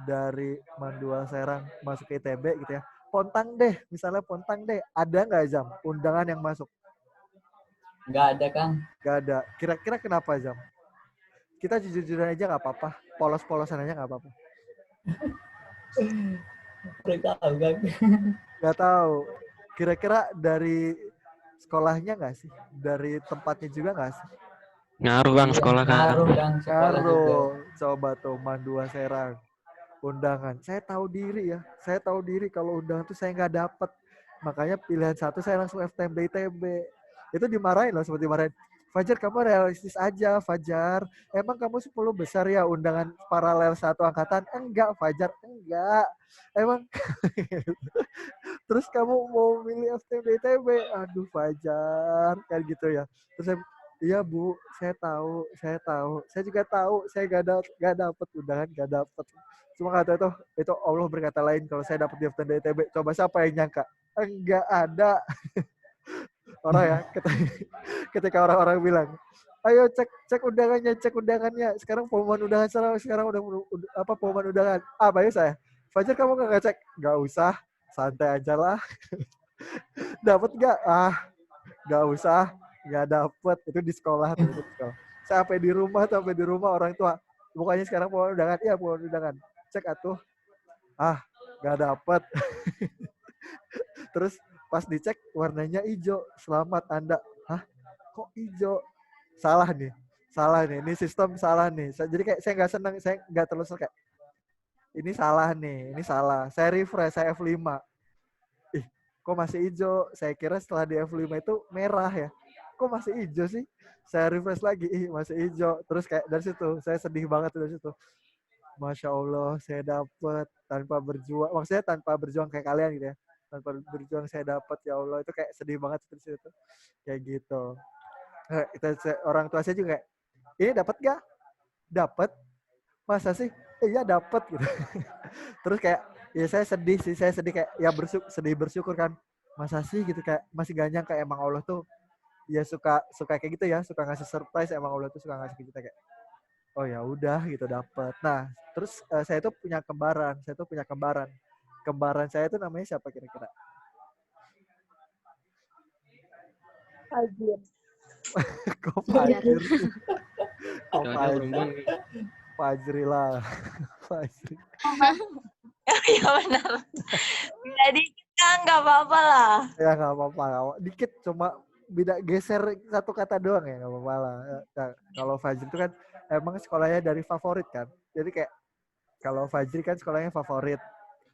Dari MAN 2 Serang masuk ke ITB gitu ya. Pontang deh, misalnya Pontang deh. Ada nggak Azam undangan yang masuk? Nggak ada, Kang. Nggak ada. Kira-kira kenapa Azam? Kita jujur-jujuran aja nggak apa-apa. Polos-polosan aja nggak apa-apa. Nggak tahu, Kang. Nggak tahu. Kira-kira dari sekolahnya nggak sih? Dari tempatnya juga nggak sih? Ngaruh Kang Iya, sekolah Kang. ngaruh, Kang. Sekolah juga. Karo, coba tuh MAN 2 Serang. Undangan. Saya tahu diri ya. Saya tahu diri kalau undangan tuh saya nggak dapet. Makanya pilihan satu saya langsung FTMB ITB. Itu dimarahin loh, seperti dimarahin. Fajar, kamu realistis aja, Fajar. Emang kamu 10 besar ya undangan paralel satu angkatan? Enggak, Fajar. Enggak. Emang terus kamu mau milih FTMB ITB? Aduh, Fajar. Kan gitu ya. Terus saya, iya Bu, saya tahu. Saya juga tahu, saya gak dapet undangan, gak dapet. Cuma kata itu Allah berkata lain kalau saya dapet di FTMB ITB. Coba siapa yang nyangka? Enggak ada. Orang ya, ketika orang-orang bilang, ayo cek undangannya. Sekarang pengumuman undangan, sekarang udah apa pengumuman undangan. Bayu saya, Fajar kamu nggak ngecek? Nggak usah, santai aja lah. Dapat nggak? Nggak usah, nggak dapet. Itu di sekolah tuh, itu di sekolah. Saya sampai di rumah orang tua. Bukannya sekarang pengumuman undangan, iya pengumuman undangan. Cek atuh. Nggak dapet. Terus pas dicek warnanya hijau. Selamat Anda. Hah? Kok hijau? Salah nih. Ini sistem salah nih. Jadi kayak saya nggak senang, saya nggak terus kayak ini salah nih, ini salah. Saya refresh, saya F5. Ih, kok masih hijau? Saya kira setelah di F5 itu merah ya. Kok masih hijau sih? Saya refresh lagi, masih hijau. Terus kayak dari situ, saya sedih banget dari situ. Masya Allah, saya dapet tanpa berjuang. Maksudnya tanpa berjuang kayak kalian gitu ya. Tanpa berjuang saya dapat, ya Allah, itu kayak sedih banget seperti itu kayak gitu. Orang tua saya juga kayak, ini dapat gak? Dapat. Masa sih? Iya dapat gitu. Terus kayak ya saya sedih kayak ya sedih bersyukur kan. Masa sih gitu, kayak masih gak nyangka emang Allah tuh ya suka kayak gitu ya, suka ngasih surprise. Emang Allah tuh suka ngasih kita kayak oh ya udah gitu dapat. Nah terus saya tuh punya kembaran. Kembaran saya itu namanya siapa kira-kira? Fajir. Kok Fajir? Jangan perempuan. Fajri lah. Fajri. Ya benar. Jadi kita nggak apa-apa lah. Ya nggak apa-apa. Dikit cuma beda geser satu kata doang ya nggak apa-apa lah. Nah, kalau Fajri itu kan emang sekolahnya dari favorit kan. Jadi kayak kalau Fajri kan sekolahnya favorit.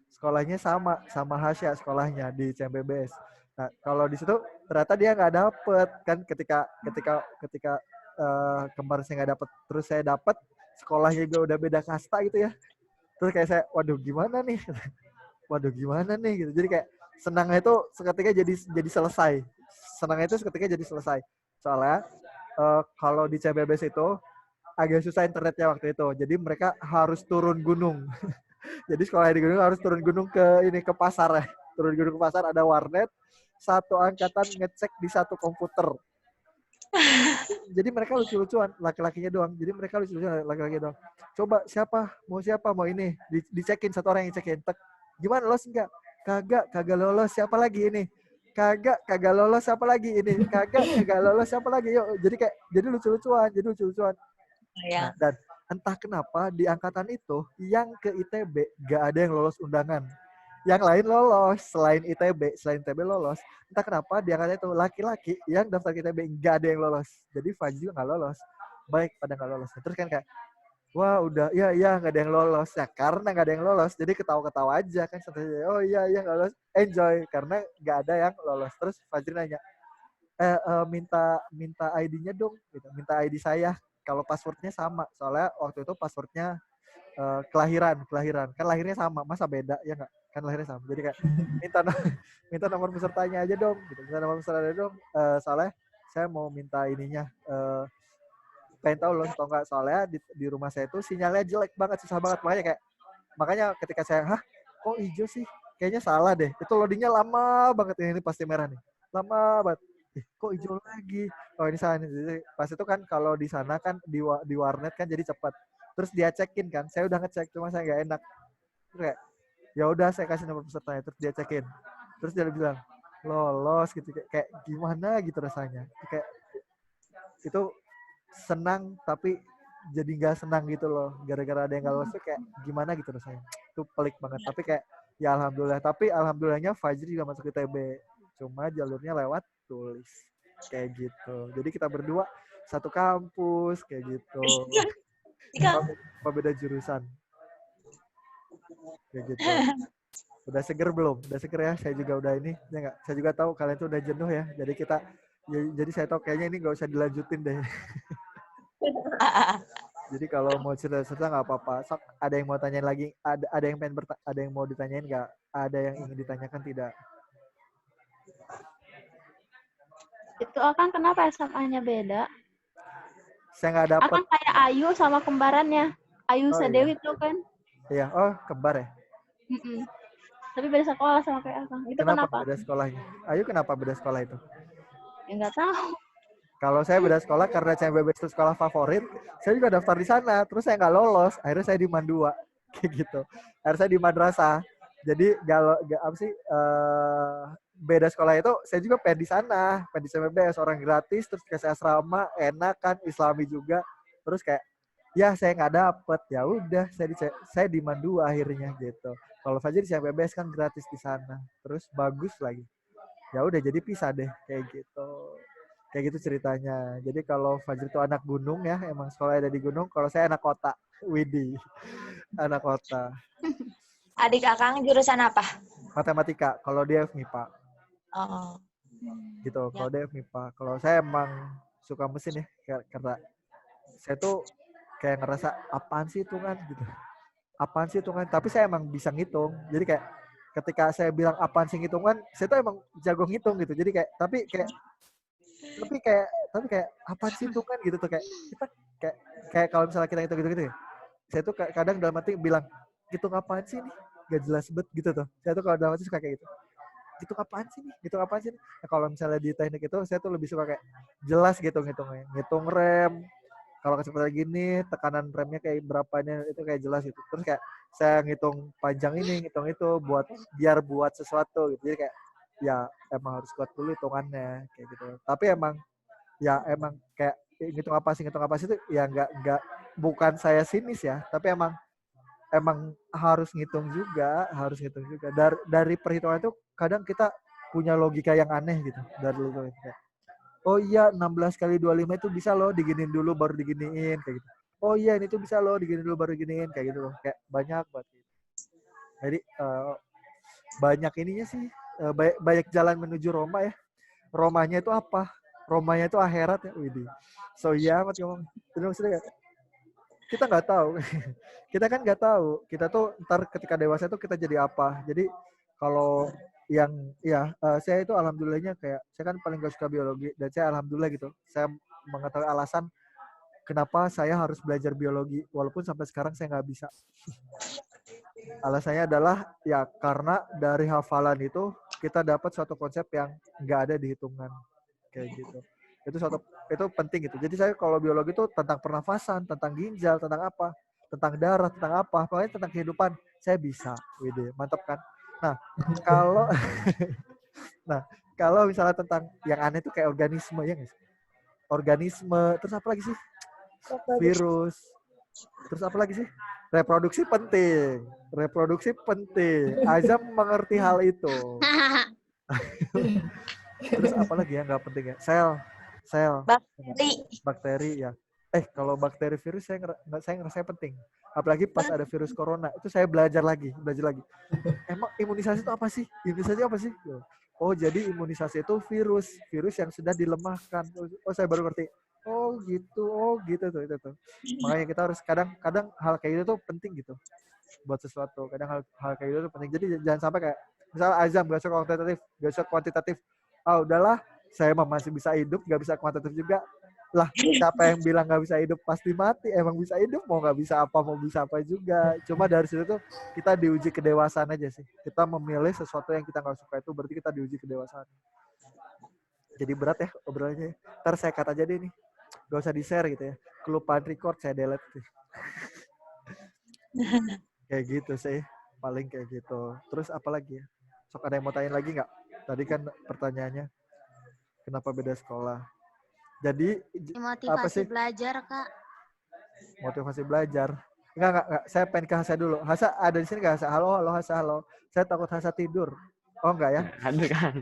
Sekolahnya sama Hasya sekolahnya di CMBBS. Nah, kalau di situ ternyata dia nggak dapet kan ketika kemarin saya nggak dapet, terus saya dapet, sekolahnya juga udah beda kasta gitu ya. Terus kayak saya, waduh gimana nih gitu. Jadi kayak senangnya itu seketika jadi selesai. Soalnya kalau di CMBBS itu agak susah internetnya waktu itu. Jadi mereka harus turun gunung. Jadi sekolah di gunung harus turun gunung ke pasar ya. Turun gunung ke pasar, ada warnet, satu angkatan ngecek di satu komputer. Jadi mereka lucu-lucuan, laki-lakinya doang. Coba siapa mau ini? Dicekin, satu orang yang cekin. Gimana, lolos enggak? Kagak lolos. Siapa lagi ini? Kagak lolos. Siapa lagi ini? Kagak lolos. Siapa lagi? Yuk. Jadi lucu-lucuan. Ya. Nah, dan entah kenapa di angkatan itu yang ke ITB gak ada yang lolos undangan. Yang lain lolos, selain ITB lolos. Entah kenapa di angkatan itu laki-laki yang daftar ke ITB gak ada yang lolos. Jadi Fajri juga gak lolos. Baik pada gak lolos. Terus kan kayak, wah udah, iya gak ada yang lolos. Ya karena gak ada yang lolos, jadi ketawa-ketawa aja kan. Oh iya gak lolos, enjoy. Karena gak ada yang lolos. Terus Fajri nanya, minta ID-nya dong. Gitu. Minta ID saya. Kalau passwordnya sama, soalnya waktu itu passwordnya kelahiran kan lahirnya sama, masa beda ya nggak, kan lahirnya sama. Jadi kayak minta nomor pesertanya aja dong, gitu. Minta nomor pesertanya dong, soalnya saya mau minta ininya pengen tahu loh atau enggak, soalnya di rumah saya itu sinyalnya jelek banget, susah banget, makanya ketika saya kok hijau sih, kayaknya salah deh, itu loadingnya lama banget, ini pasti merah nih, lama banget. Kok hijau lagi, oh ini salah nih. Jadi pas itu kan kalau di sana kan di warnet kan jadi cepat, terus dia cekin kan, saya udah ngecek cuma saya nggak enak, terus kayak ya udah saya kasih nomor pesertanya, terus dia cekin, terus dia bilang lolos gitu, kayak gimana gitu rasanya, kayak itu senang tapi jadi nggak senang gitu loh, gara-gara ada yang nggak lolos tuh kayak gimana gitu rasanya, itu pelik banget. Tapi kayak ya alhamdulillah, tapi alhamdulillahnya Fajri juga masuk ITB, cuma jalurnya lewat tulis kayak gitu, jadi kita berdua satu kampus kayak gitu. Apa beda jurusan kayak gitu. Udah seger belum? Udah seger ya? Saya juga udah ini, ya nggak? Saya juga tahu kalian tuh udah jenuh ya. Jadi jadi saya tahu kayaknya ini nggak usah dilanjutin deh. Jadi kalau mau cerita-cerita nggak apa-apa. Sok, ada yang mau tanyain lagi? Ada yang ada yang mau ditanyain nggak? Ada yang ingin ditanyakan tidak? Itu Akang kenapa SMA-nya beda? Saya nggak dapet. Akang kayak Ayu sama kembarannya. Ayu Oh, Sadewi itu kan. Iya. Oh, kembar ya? Mm-mm. Tapi beda sekolah sama kayak Akang. Itu kenapa? Beda sekolahnya? Ayo kenapa beda sekolah itu? Ya nggak tahu. Kalau saya beda sekolah karena CMBB itu sekolah favorit, saya juga daftar di sana, terus saya nggak lolos, akhirnya saya di MAN 2, kayak gitu. Akhirnya saya di madrasah. Jadi beda sekolah itu, saya juga pengen di sana, pengen di CMBB, orang gratis, terus kasih asrama, enak kan, Islami juga, terus kayak ya saya nggak dapet, ya udah saya di MAN 2 akhirnya gitu. Kalau Fajri di CMBB kan gratis di sana, terus bagus lagi. Ya udah jadi pisah deh kayak gitu. Kayak gitu ceritanya. Jadi kalau Fajri itu anak gunung ya, emang sekolah ada di gunung. Kalau saya anak kota, Widih, anak kota. Adik Akang jurusan apa? Matematika. Kalau dia MIPA, Oh. gitu. Kalau dia MIPA. Kalau saya emang suka mesin ya, karena saya tuh kayak ngerasa apaan sih hitungan gitu. Apaan sih hitungan? Tapi saya emang bisa ngitung. Jadi kayak ketika saya bilang apaan sih hitungan, saya tuh emang jago ngitung gitu. Jadi kayak tapi kayak apa sih itu kan gitu tuh, kayak kita kayak kalau misalnya kita gitu ya, saya tuh kadang dalam hati bilang gitu apaan sih nih, gak jelas bet gitu tuh, saya tuh kalau dalam hati suka kayak gitu apaan sih nih, gitu apaan sih nih. Nah, kalau misalnya di teknik itu saya tuh lebih suka kayak jelas gitu ngitungnya, ngitung rem, kalau kecepatan gini tekanan remnya kayak berapanya itu kayak jelas gitu, terus kayak saya ngitung panjang ini ngitung itu biar buat sesuatu gitu. Jadi kayak ya emang harus kuat dulu hitungannya kayak gitu. Tapi emang kayak ngitung apa sih itu ya nggak bukan saya sinis ya, tapi emang harus ngitung juga dari perhitungan itu. Kadang kita punya logika yang aneh gitu dari itu kayak, oh iya 16 kali 25 itu bisa loh diginiin dulu baru diginiin kayak gitu. Oh iya ini tuh bisa loh diginiin dulu baru diginiin kayak gitu loh, kayak banyak banget gitu. Jadi banyak ininya sih, banyak jalan menuju Roma ya. Romanya itu apa? Romanya itu akhirat ya. Widih. So iya amat ngomong. Itu maksudnya kita nggak tahu. Kita kan nggak tahu. Kita tuh ntar ketika dewasa tuh kita jadi apa. Jadi kalau yang saya itu alhamdulillahnya kayak saya kan paling gak suka biologi, dan saya alhamdulillah gitu. Saya mengetahui alasan kenapa saya harus belajar biologi walaupun sampai sekarang saya nggak bisa. Alasannya adalah ya karena dari hafalan itu kita dapat suatu konsep yang nggak ada di hitungan kayak gitu. Itu penting gitu. Jadi saya kalau biologi itu tentang pernafasan, tentang ginjal, tentang apa, tentang darah, tentang apa, pokoknya tentang kehidupan saya bisa. Widih, mantap kan? Nah kalau misalnya tentang yang aneh itu kayak organisme ya guys. Organisme, terus apa lagi sih? Virus. Terus apa lagi sih? Reproduksi penting. Azam mengerti hal itu. Terus apa lagi ya nggak penting ya? Sel. Bakteri ya. Kalau bakteri virus saya ngerasa penting. Apalagi pas ada virus corona, itu saya belajar lagi. Emang imunisasi itu apa sih? Oh, jadi imunisasi itu virus yang sudah dilemahkan. Oh, saya baru ngerti. Oh gitu tuh itu tuh. Makanya kita harus kadang hal kayak gitu tuh penting gitu buat sesuatu. Kadang hal kayak gitu tuh penting. Jadi jangan sampai kayak misalnya Azam gak suka kuantitatif. Ah udahlah, saya masih bisa hidup, gak bisa kuantitatif juga. Lah, siapa yang bilang nggak bisa hidup pasti mati. Emang bisa hidup, mau nggak bisa apa, mau bisa apa juga. Cuma dari situ tuh kita diuji kedewasaan aja sih. Kita memilih sesuatu yang kita nggak suka itu berarti kita diuji kedewasaan. Jadi berat ya obrolannya. Ntar saya cut aja deh nih. Gak usah di-share gitu ya. Kelupaan record, saya delete sih. Kayak gitu sih. Paling kayak gitu. Terus apa lagi ya? Sok ada yang mau tanya lagi nggak? Tadi kan pertanyaannya, kenapa beda sekolah? Jadi, apa Motivasi sih belajar, Kak. motivasi belajar? Enggak. Saya pengen ke Hasa dulu. Hasa ada di sini nggak Hasa? Halo, Hasa, halo. Saya takut Hasa tidur. Oh enggak ya? Ada kan?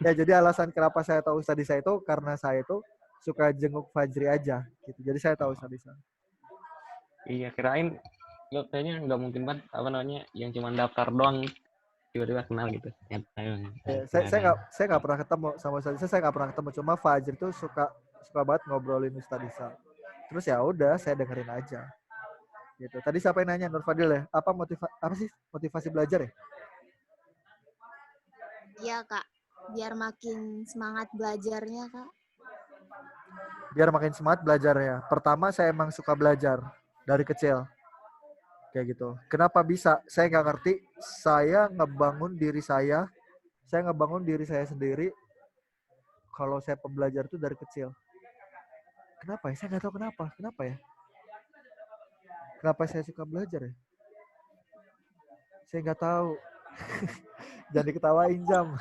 Ya jadi alasan kenapa saya tahu Ustadz Isa itu karena saya itu suka jenguk Fajri aja gitu. Jadi saya tahu Ustadz Isa. Iya, kirain lo kayaknya nggak mungkin banget apa namanya yang cuma daftar doang tiba-tiba kenal gitu. Saya nggak pernah ketemu sama Ustadz Isa, saya nggak pernah ketemu. Cuma Fajri tuh suka banget ngobrolin Ustadz Isa. Terus ya udah saya dengerin aja. Gitu. Tadi siapa yang nanya? Nur Fadil ya? Apa sih motivasi belajar ya? Iya, Kak. Biar makin semangat belajarnya, Kak. Biar makin semangat belajarnya. Pertama saya emang suka belajar dari kecil. Kayak gitu. Kenapa bisa? Saya nggak ngerti. Saya ngebangun diri saya sendiri kalau saya pembelajar itu dari kecil. Kenapa ya? Saya nggak tahu kenapa. Kenapa ya? Kenapa saya suka belajar ya? Saya nggak tahu. Jangan diketawain, Jam.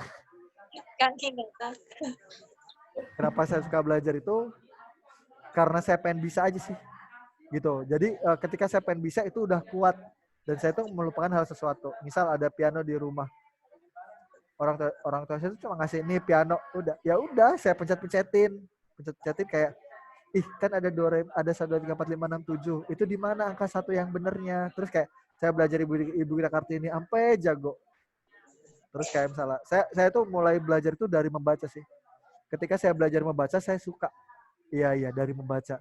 Kenapa saya suka belajar itu? Karena saya pengen bisa aja sih. Gitu. Jadi ketika saya pengen bisa itu udah kuat. Dan saya tuh melupakan hal sesuatu. Misal ada piano di rumah. Orang tua saya tuh cuma ngasih nih piano. Udah saya pencet-pencetin kayak kan ada 1, 2, 3, 4, 5, 6, 7. Itu di mana angka 1 yang benernya? Terus kayak saya belajar Ibu Gita Kartini sampai jago. Terus kayak misalnya saya tuh mulai belajar itu dari membaca sih. Ketika saya belajar membaca saya suka. Iya dari membaca.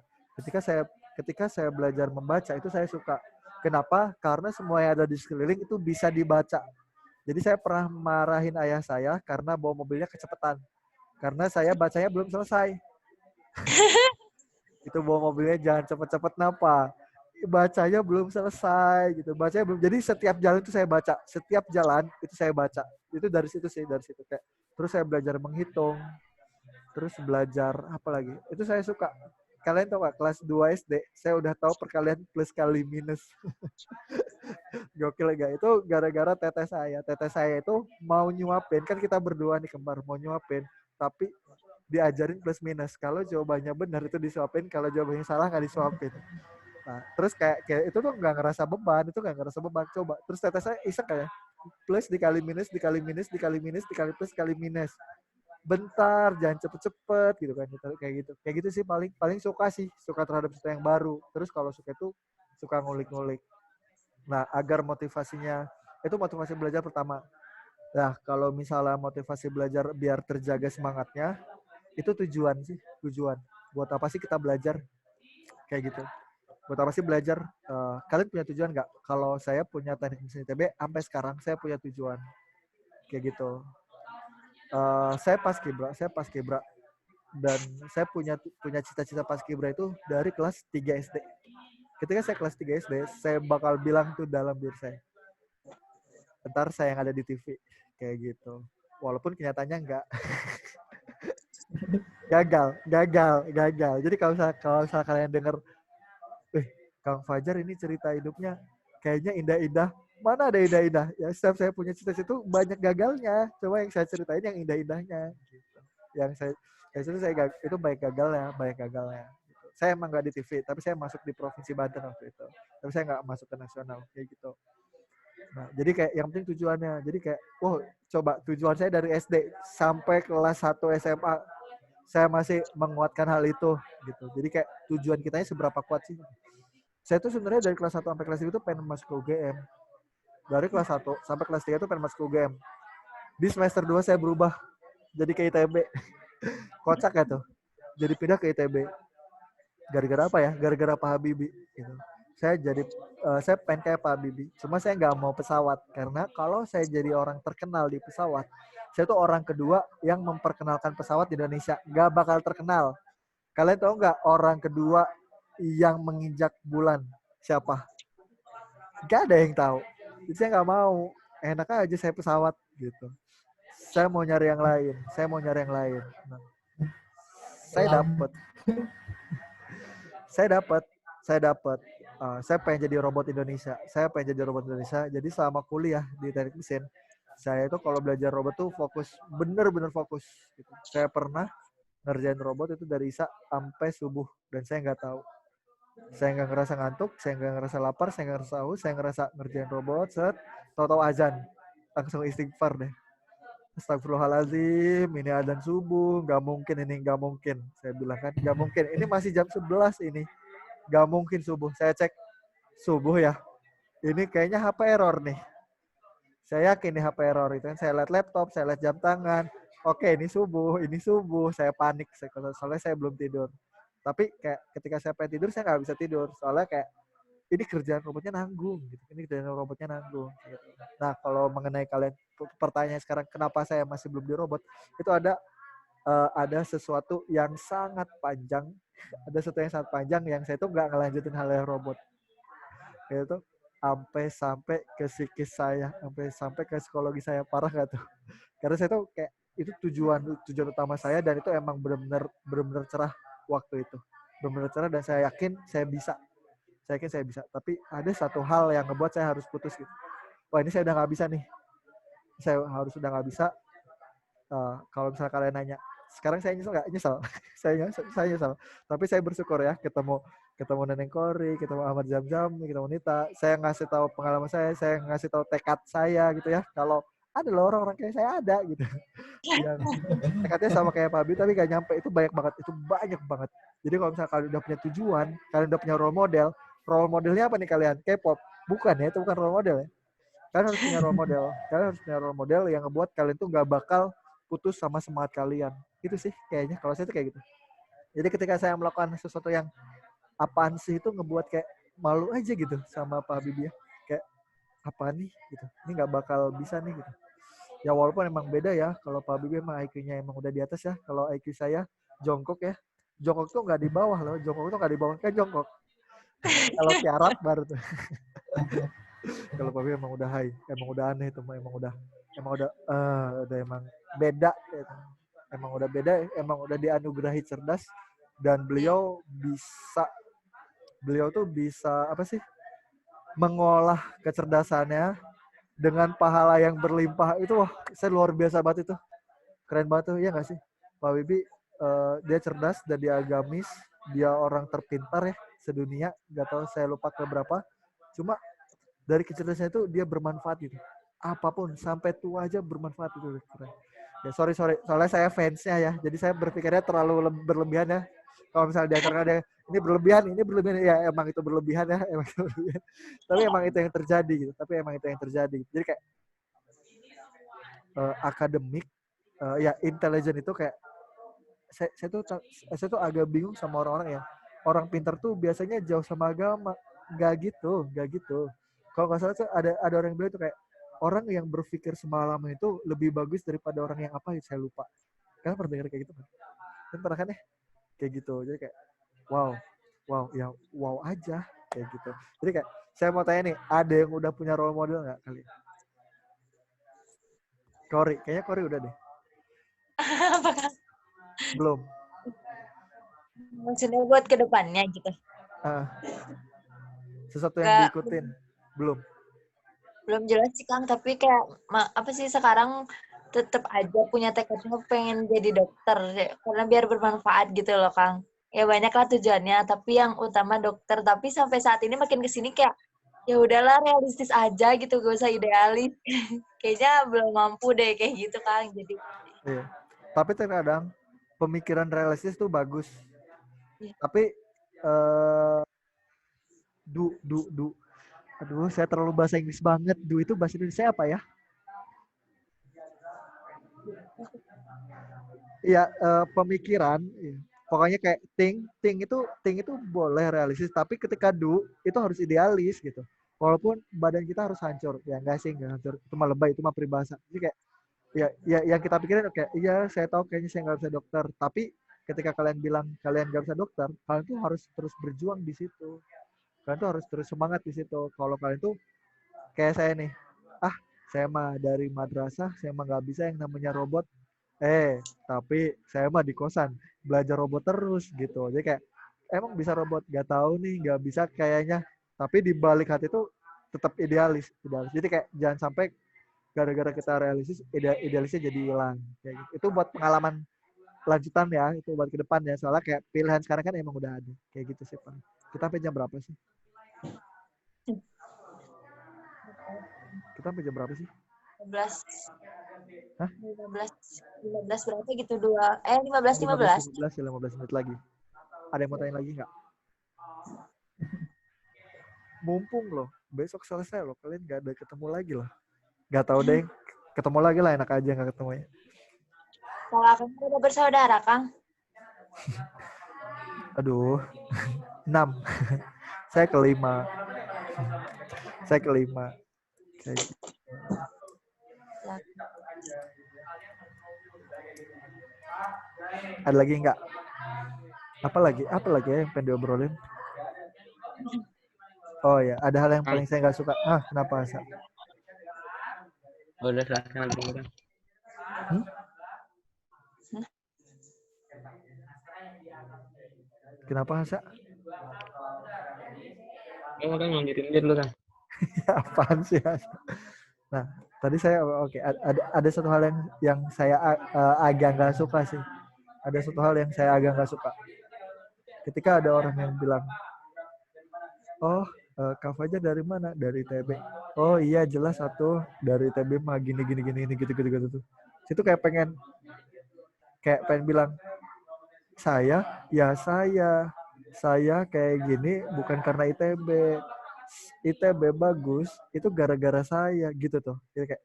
Ketika saya belajar membaca itu saya suka. Kenapa? Karena semua yang ada di sekeliling itu bisa dibaca. Jadi saya pernah marahin ayah saya karena bawa mobilnya kecepatan. Karena saya bacanya belum selesai. Itu bawa mobilnya jangan cepet-cepet napa. Bacanya belum selesai gitu. Bacanya belum. Jadi setiap jalan itu saya baca. Setiap jalan itu saya baca. Itu dari situ kayak. Terus saya belajar menghitung. Terus belajar apa lagi? Itu saya suka. Kalian tahu gak? Kelas 2 SD saya udah tahu perkalian plus kali minus. Gokil gak? Itu gara-gara teteh saya. Teteh saya itu mau nyuapin. Kan kita berdua nih kembar. Mau nyuapin. Tapi diajarin plus minus. Kalau jawabannya benar itu disuapin. Kalau jawabannya salah nggak disuapin. Nah, terus kayak itu tuh nggak ngerasa beban. Coba. Terus teteh saya iseng kayak plus dikali minus, dikali minus, dikali minus, dikali plus, dikali minus. Bentar, jangan cepet-cepet gitu kan. Kayak gitu sih paling suka terhadap sesuatu yang baru. Terus kalau suka itu suka ngulik-ngulik. Nah, agar motivasinya itu motivasi belajar pertama. Nah, kalau misalnya motivasi belajar biar terjaga semangatnya, itu tujuan. Buat apa sih kita belajar? Kayak gitu. Buat apa sih belajar? Kalian punya tujuan nggak? Kalau saya punya teknik mesin ITB, sampai sekarang saya punya tujuan. Kayak gitu. Saya paskibra. Dan saya punya cita-cita paskibra itu dari kelas 3 SD. Ketika saya kelas 3 SD, saya bakal bilang tuh dalam diri saya. Ntar saya yang ada di TV. Kayak gitu. Walaupun kenyataannya enggak. gagal. Jadi kalau misalnya kalian dengar, Kang Fajar ini cerita hidupnya kayaknya indah-indah. Mana ada indah-indah? Ya setiap saya punya cita-cita itu banyak gagalnya. Coba yang saya ceritain yang indah-indahnya. Gitu. Yang itu banyak gagalnya. Gitu. Saya emang nggak di TV, tapi saya masuk di Provinsi Banten waktu itu. Tapi saya nggak masuk ke nasional kayak gitu. Nah, jadi kayak yang penting tujuannya. Jadi kayak, coba tujuan saya dari SD sampai kelas 1 SMA, saya masih menguatkan hal itu gitu. Jadi kayak tujuan kitanya seberapa kuat sih? Saya tuh sebenarnya dari kelas 1 sampai kelas 3 itu pengen masuk ke UGM. Dari kelas 1 sampai kelas 3 itu pengen masuk ke UGM. Di semester 2 saya berubah jadi ke ITB. Kocak ya tuh. Jadi pindah ke ITB. Gara-gara apa ya? Gara-gara Pak Habibie gitu. Saya pengen kayak Pak Habibie. Cuma saya nggak mau pesawat. Karena kalau saya jadi orang terkenal di pesawat, saya tuh orang kedua yang memperkenalkan pesawat di Indonesia. Nggak bakal terkenal. Kalian tahu nggak orang kedua yang menginjak bulan siapa? Gak ada yang tahu. Jadi saya nggak mau. Enak aja saya pesawat gitu. Saya mau nyari yang lain. Nah, saya dapat. Saya pengen jadi robot Indonesia. Jadi selama kuliah di teknik mesin, saya itu kalau belajar robot tuh fokus, bener-bener fokus. Gitu. Saya pernah ngerjain robot itu dari Isa sampai subuh dan saya nggak tahu. Saya nggak ngerasa ngantuk, saya nggak ngerasa lapar, saya nggak ngerasa haus, saya ngerasa ngerjain robot, tahu-tahu azan, langsung istighfar deh. Astagfirullahaladzim, ini adzan subuh, nggak mungkin. Saya bilang kan, nggak mungkin. Ini masih jam 11 ini, nggak mungkin subuh. Saya cek subuh ya, ini kayaknya HP error nih. Saya yakin ini HP error itu kan. Saya lihat laptop, saya lihat jam tangan. Oke, ini subuh. Saya panik, soalnya saya belum tidur. Tapi kayak ketika saya pengen tidur, saya nggak bisa tidur. Soalnya kayak ini kerjaan robotnya nanggung. Gitu. Gitu. Nah, kalau mengenai kalian pertanyaan sekarang, kenapa saya masih belum di robot? Itu ada sesuatu yang sangat panjang. Yang saya tuh nggak ngelanjutin hal yang robot. Itu sampai ke psikis saya, sampai ke psikologi saya, parah gak tuh? Karena saya tuh kayak itu tujuan utama saya dan itu emang benar-benar cerah waktu itu. Benar-benar cerah dan saya yakin saya bisa. Tapi ada satu hal yang ngebuat saya harus putus gitu. Wah, ini saya udah nggak bisa nih. Saya harus udah nggak bisa. Kalau misalnya kalian nanya, sekarang saya nyesel nggak? Nyesel. saya nyesel. Tapi saya bersyukur ya ketemu Neneng Kori, ketemu Ahmad Zamzam, ketemu Nita. Saya ngasih tahu pengalaman saya ngasih tahu tekad saya gitu ya. Kalau ada loh orang-orang kayak saya ada gitu. Yang tekadnya sama kayak Pak Abi tapi gak nyampe, itu banyak banget. Jadi kalau misalnya kalian udah punya tujuan, kalian udah punya role modelnya apa nih kalian? K-pop? Bukan ya, itu bukan role model ya. Kalian harus punya role model yang ngebuat kalian tuh gak bakal putus sama semangat kalian. Itu sih kayaknya, kalau saya tuh kayak gitu. Jadi ketika saya melakukan sesuatu yang apaan sih itu ngebuat kayak malu aja gitu sama Pak Habibie ya. Kayak apa nih gitu. Ini gak bakal bisa nih gitu. Ya walaupun emang beda ya. Kalau Pak Habibie emang IQ-nya emang udah di atas ya. Kalau IQ saya jongkok ya. Jongkok tuh nggak di bawah loh. Kan jongkok. Kalau tiarap baru tuh. Kalau Pak Habibie emang udah high. Emang udah aneh tuh. Emang udah beda. Emang udah beda. Emang udah dianugerahi cerdas. Dan beliau tuh bisa apa sih? Mengolah kecerdasannya dengan pahala yang berlimpah itu. Wah, saya luar biasa banget itu, keren banget tuh, ya nggak sih Pak Wibi? Dia cerdas dan dia agamis, dia orang terpintar ya sedunia, nggak tahu saya lupa ke berapa, cuma dari kecerdasannya itu dia bermanfaat gitu, apapun sampai tua aja bermanfaat itu, keren ya. Sorry soalnya saya fansnya ya, jadi saya berpikirnya terlalu berlebihan ya. Kalau misalnya di antara ada ini berlebihan ya, emang itu berlebihan ya, tapi emang itu yang terjadi gitu. Jadi kayak akademik, ya intelijen itu kayak saya tuh agak bingung sama orang-orang ya. Orang pintar tuh biasanya jauh sama agama, nggak gitu. Kalau nggak salah tuh ada orang yang bilang itu kayak orang yang berpikir semalam itu lebih bagus daripada orang yang apa ya, saya lupa. Kalian pernah dengar kayak gitu kan? Kan pernah kan ya? Kayak gitu. Jadi kayak wow aja kayak gitu. Jadi kayak saya mau tanya nih, ada yang udah punya role model nggak kali? Kayaknya Kori udah deh. Belum. Maksudnya buat kedepannya gitu. Sesuatu yang diikutin. Belum jelas sih Kang, tapi kayak apa sih sekarang tetap aja punya tekadnya pengen jadi dokter karena biar bermanfaat gitu loh Kang. Ya banyak lah tujuannya, tapi yang utama dokter. Tapi sampai saat ini makin kesini kayak ya udahlah realistis aja gitu, gak usah idealis. Kayaknya belum mampu deh kayak gitu Kang. Jadi. Iya. Tapi terkadang pemikiran realistis tuh bagus. Iya. Tapi aduh, saya terlalu bahasa Inggris banget. Itu bahasa Indonesia apa ya? Iya, pemikiran. Pokoknya kayak think itu boleh realistis, tapi ketika itu harus idealis gitu. Walaupun badan kita harus hancur. Ya enggak hancur. Itu mah lebay, itu mah peribahasa. Jadi kayak ya yang kita pikirin kayak iya saya tahu kayaknya saya nggak bisa dokter, tapi ketika kalian bilang kalian gak bisa dokter, kalian tuh harus terus berjuang di situ. Kalian tuh harus terus semangat di situ. Kalau kalian tuh kayak saya nih, saya mah dari madrasah, saya mah nggak bisa yang namanya robot. Tapi saya mah di kosan belajar robot terus gitu. Jadi kayak emang bisa robot, nggak tahu nih, nggak bisa kayaknya. Tapi di balik hati itu tetap idealis. Jadi kayak jangan sampai gara-gara kita realistis, idealisnya jadi hilang. Kayak gitu. Itu buat pengalaman lanjutan ya, itu buat ke depan ya. Soalnya kayak pilihan sekarang kan emang udah ada. Kayak gitu sih, Pak. Kita sampai jam berapa sih? Kita sampai jam berapa sih? 15. Hah? 15 berapa gitu 15 15 menit lagi. Ada yang mau tanya lagi nggak? Mumpung loh, besok selesai loh. Kalian nggak ada ketemu lagi loh. Nggak tahu deh, ketemu lagi lah, enak aja nggak ketemu ya. Kalau Akang udah bersaudara, Kang? Aduh, 6. Saya kelima. Kayak gitu. Ada lagi nggak? Apa lagi ya yang pengen diobrolin? Oh ya, ada hal yang paling saya nggak suka. Kenapa, Asa? Udah silahkan nanti Kang. Kenapa, Asa? Kang lanjutin aja dulu Kang. Apaan sih, Asa? Nah, tadi saya ada satu hal yang saya agak nggak suka sih. Ada satu hal yang saya agak nggak suka. Ketika ada orang yang bilang, Kak Fajar dari mana? Dari ITB. Oh iya, jelas satu dari ITB mah gini gitu. Situ kayak pengen bilang, saya kayak gini bukan karena ITB bagus, itu gara-gara saya gitu tuh. Jadi kayak,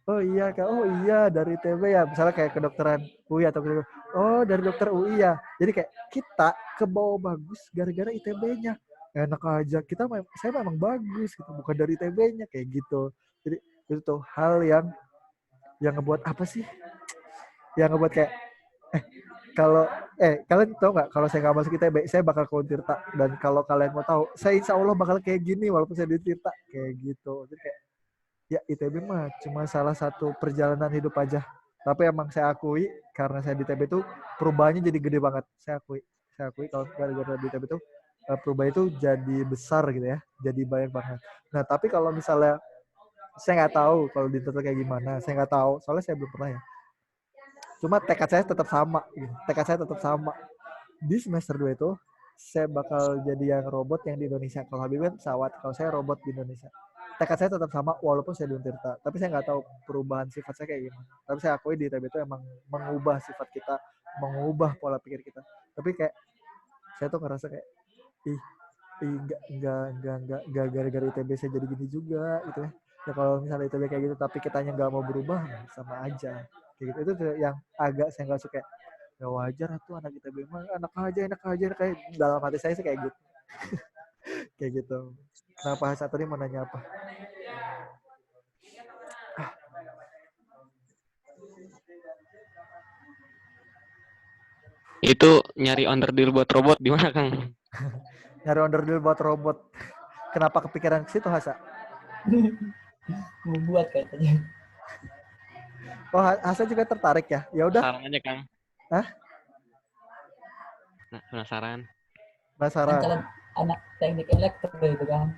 oh iya Kak, oh iya dari ITB ya. Misalnya kayak kedokteran UI atau dari dokter UI ya. Jadi kayak kita ke bawah bagus gara-gara ITB-nya. Enak aja, saya memang bagus gitu, bukan dari ITB-nya kayak gitu. Jadi itu tuh hal yang ngebuat apa sih? Yang ngebuat kayak kalau kalian tahu nggak, kalau saya nggak masuk ITB, saya bakal ke Untirta. Dan kalau kalian mau tahu, saya insya Allah bakal kayak gini walaupun saya di Untirta kayak gitu. Jadi kayak ya ITB mah cuma salah satu perjalanan hidup aja. Tapi emang saya akui karena saya di ITB itu perubahannya jadi gede banget. Saya akui kalau gara-gara di ITB itu perubahan itu jadi besar gitu ya, jadi banyak banget. Nah tapi kalau misalnya saya nggak tahu kalau di Untirta kayak gimana, saya nggak tahu soalnya saya belum pernah ya. Cuma tekad saya tetap sama. Di semester 2 itu, saya bakal jadi yang robot yang di Indonesia. Kalau Habib kan pesawat, kalau saya robot di Indonesia. Tekad saya tetap sama walaupun saya di Untirta. Tapi saya nggak tahu perubahan sifat saya kayak gimana. Tapi saya akui di ITB itu emang mengubah sifat kita, mengubah pola pikir kita. Tapi kayak, saya tuh ngerasa kayak, nggak gara-gara ITB saya jadi gini juga gitu ya. Ya kalau misalnya ITB kayak gitu tapi kitanya nggak mau berubah, sama aja. Kayak gitu. Itu yang agak saya nggak suka. Ya wajar tuh anak ITB mah enak aja kayak dalam hati saya sih kayak gitu. Kayak gitu. Kenapa saat tadi mau nanya apa? Itu nyari underdeal buat robot di mana Kang? Nyari underdeal buat robot. Kenapa kepikiran ke situ, Hasa? Mau buat katanya. Oh, Hasa juga tertarik ya? Ya udah. Penasaran aja Kang. Hah? Nah, penasaran. Kan kalian anak teknik elektro itu kan.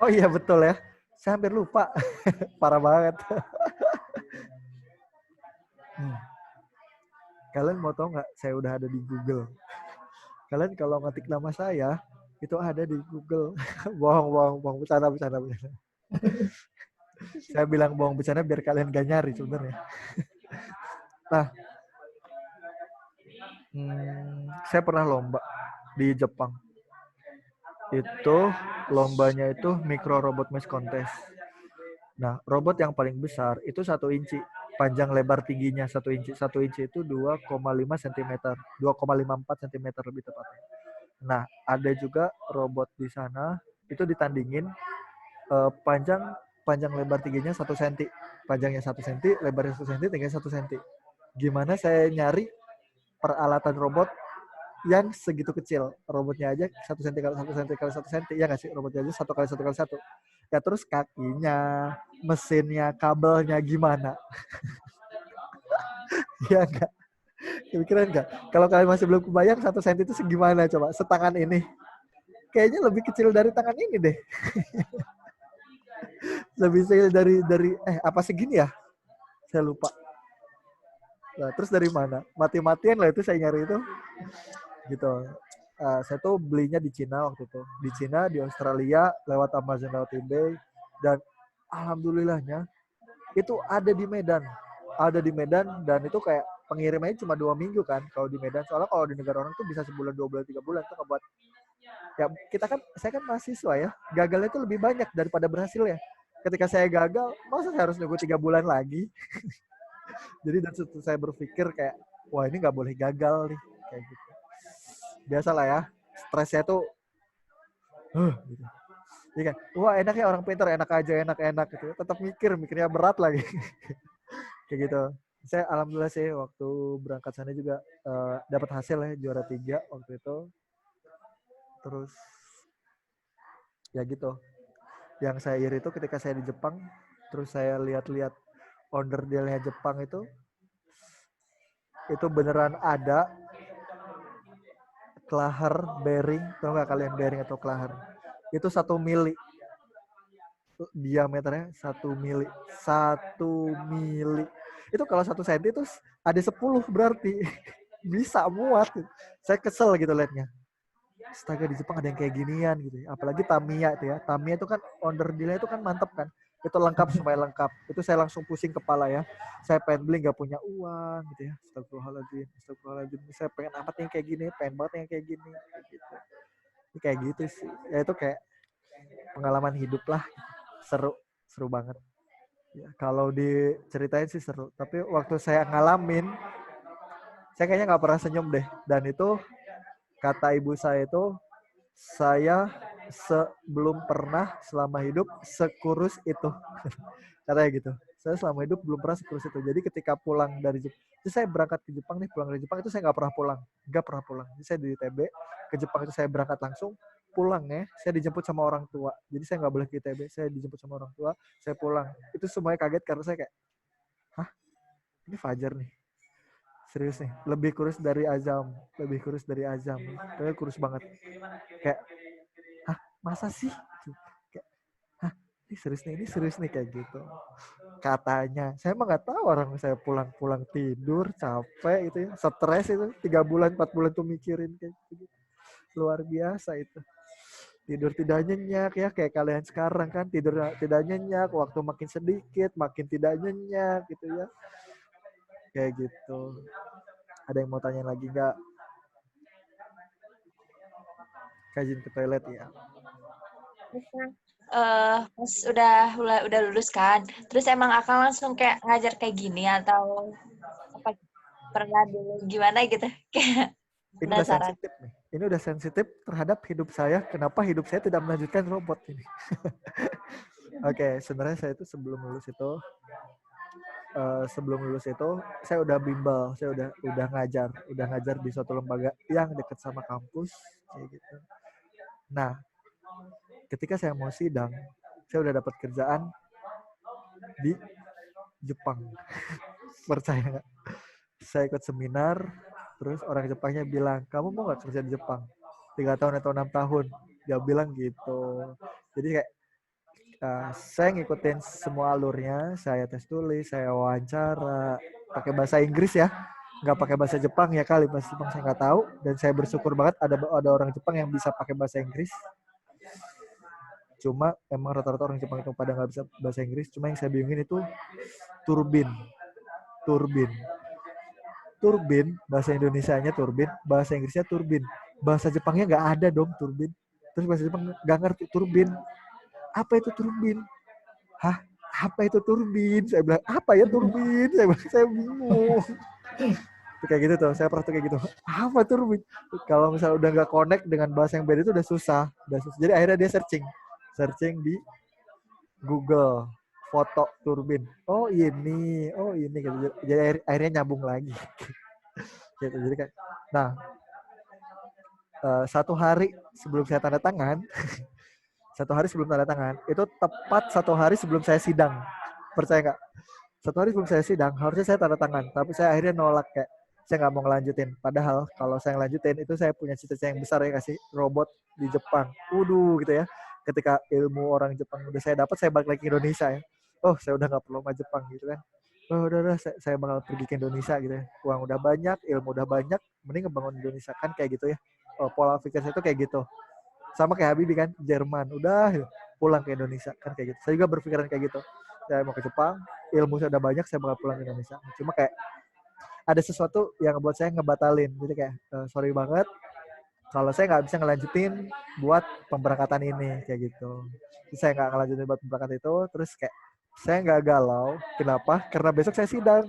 Oh iya betul ya. Saya hampir lupa. Parah banget. Kalian mau tahu nggak? Saya udah ada di Google. Kalian kalau ngetik nama saya, itu ada di Google. bohong. Bercanda. Saya bilang bohong bercanda biar kalian gak nyari sebenarnya. Nah, saya pernah lomba di Jepang. Itu lombanya itu micro robot mesh contest. Nah, robot yang paling besar itu 1 inci. Panjang lebar tingginya 1 inci. 1 inci itu 2,5 cm. 2,54 cm lebih tepatnya. Nah, ada juga robot di sana itu ditandingin panjang lebar tingginya 1 cm. Panjangnya 1 cm, lebarnya 1 cm, tingginya 1 cm. Gimana saya nyari peralatan robot yang segitu kecil. Robotnya aja 1 cm kali 1 cm kali 1 cm. Ya nggak sih? Robotnya aja 1 kali 1 kali 1. Ya terus kakinya, mesinnya, kabelnya gimana? Ya nggak? Kepikiran nggak? Kalau kalian masih belum kebayang 1 cm itu segimana coba? Setangan ini. Kayaknya lebih kecil dari tangan ini deh. Lebih kecil dari apa segini ya? Saya lupa. Nah, terus dari mana? Mati-matian lah itu saya nyari itu. Gitu. Saya tuh belinya di Cina waktu itu. Di Cina, di Australia, lewat Amazon, lewat eBay. Dan alhamdulillahnya itu ada di Medan. Ada di Medan dan itu kayak pengirimannya cuma 2 minggu kan kalau di Medan. Soalnya kalau di negara orang tuh bisa sebulan, 2 bulan, 3 bulan tuh ngebuat. Ya kita kan, saya kan mahasiswa ya. Gagalnya itu lebih banyak daripada berhasil ya. Ketika saya gagal, masa saya harus nunggu 3 bulan lagi? Jadi dari situ saya berpikir kayak, wah ini nggak boleh gagal nih. Kayak gitu. Biasalah ya, stresnya tuh, gitu. Iya kan? Wah enak ya orang pintar, enak aja, enak gitu. Tetap mikirnya berat lagi. Kayak gitu. Saya alhamdulillah sih waktu berangkat sana juga dapat hasil ya, juara 3 waktu itu. Terus ya gitu. Yang saya iri itu ketika saya di Jepang, terus saya lihat-lihat onderdilnya Jepang itu beneran ada Klaher bearing, tahu nggak kalian bearing atau Klaher? Itu 1 mili diameternya, 1 mili. 1 mili. Itu kalau 1 senti itu ada 10 berarti. Bisa muat. Saya kesel gitu liatnya. Astaga di Jepang ada yang kayak ginian gitu. Apalagi Tamiya itu ya. Tamiya itu kan onderdilnya itu kan mantep kan. Itu lengkap, semuanya lengkap. Itu saya langsung pusing kepala ya. Saya pengen beli nggak punya uang gitu ya. Astagfirullahaladzim. Saya pengen apa yang kayak gini. Pengen banget yang kayak gini. Gitu. Kayak gitu sih. Ya itu kayak pengalaman hidup lah. Seru banget. Ya, kalau diceritain sih seru. Tapi waktu saya ngalamin, saya kayaknya nggak pernah senyum deh. Dan itu kata ibu saya itu, saya belum pernah selama hidup sekurus itu. Katanya gitu. Saya selama hidup belum pernah sekurus itu. Jadi ketika pulang dari Jepang, itu saya berangkat ke Jepang nih, pulang dari Jepang itu saya nggak pernah pulang. Nggak pernah pulang. Jadi saya dari ITB ke Jepang itu saya berangkat langsung, pulang ya, saya dijemput sama orang tua. Jadi saya nggak boleh ke ITB, saya dijemput sama orang tua, saya pulang. Itu semuanya kaget karena saya kayak, hah? Ini Fajar nih. Serius nih, lebih kurus dari Azam. Kayaknya kurus banget. Kayak, hah, masa sih? Kayak, hah, ini serius nih kayak gitu. Katanya, saya emang nggak tahu orang saya pulang tidur, capek itu ya, stres itu, 3 bulan, 4 bulan tuh mikirin kayak gitu. Luar biasa itu. Tidur tidak nyenyak ya, kayak kalian sekarang kan, tidur tidak nyenyak, waktu makin sedikit, makin tidak nyenyak gitu ya. Kayak gitu. Ada yang mau tanya lagi nggak? Kajin ke toilet ya. Pas udah lulus kan, terus emang akan langsung kayak ngajar kayak gini atau apa pernah dulu gimana gitu? Kayak Ini udah penasaran. sensitif nih. Ini udah sensitif terhadap hidup saya. Kenapa hidup saya tidak melanjutkan robot ini? Oke, sebenarnya saya itu sebelum lulus itu saya udah bimbel, saya udah ngajar di suatu lembaga yang dekat sama kampus kayak gitu. Nah, ketika saya mau sidang, saya udah dapat kerjaan di Jepang. Percaya nggak? Saya ikut seminar, terus orang Jepangnya bilang, kamu mau nggak kerja di Jepang? 3 tahun atau 6 tahun? Dia bilang gitu. Jadi kayak saya ngikutin semua alurnya, saya tes tulis, saya wawancara, pakai bahasa Inggris ya, nggak pakai bahasa Jepang ya kali, bahasa Jepang saya nggak tahu, dan saya bersyukur banget ada orang Jepang yang bisa pakai bahasa Inggris. Cuma emang rata-rata orang Jepang itu pada nggak bisa bahasa Inggris, cuma yang saya bingungin itu turbin, bahasa Indonesianya turbin, bahasa Inggrisnya turbin, bahasa Jepangnya nggak ada dong turbin, terus bahasa Jepang nggak ngerti turbin. Apa itu turbin? Hah? Apa itu turbin? Saya bilang, apa ya turbin? Saya bingung. Kayak gitu tuh, saya pernah tuh kayak gitu. Apa turbin? Kalau misalnya udah nggak connect dengan bahasa yang beda itu udah susah. Jadi akhirnya dia searching di Google, foto turbin. Oh ini gitu. Jadi akhirnya nyambung lagi. Gitu. Jadi kayak, nah, 1 hari sebelum saya tanda tangan, 1 hari sebelum tanda tangan, itu tepat 1 hari sebelum saya sidang. Percaya nggak? 1 hari sebelum saya sidang, harusnya saya tanda tangan. Tapi saya akhirnya nolak kayak, saya nggak mau ngelanjutin. Padahal kalau saya ngelanjutin, itu saya punya cita-cita yang besar ya, kasih robot di Jepang. Waduh gitu ya. Ketika ilmu orang Jepang udah saya dapat, saya balik lagi ke Indonesia ya. Oh, saya udah nggak perlu sama Jepang gitu kan. Oh, udah saya bakal pergi ke Indonesia gitu ya. Uang udah banyak, ilmu udah banyak, mending ngebangun Indonesia kan kayak gitu ya. Oh, pola pikir saya itu kayak gitu. Sama kayak Habibie kan, Jerman, udah pulang ke Indonesia kan kayak gitu. Saya juga berpikiran kayak gitu. Saya mau ke Jepang, ilmu saya udah banyak, saya bakal pulang ke Indonesia. Cuma kayak ada sesuatu yang buat saya ngebatalin. Jadi kayak sorry banget, kalau saya nggak bisa ngelanjutin buat pemberangkatan ini kayak gitu. Terus saya nggak ngelanjutin buat pemberangkatan itu, terus kayak saya nggak galau. Kenapa? Karena besok saya sidang.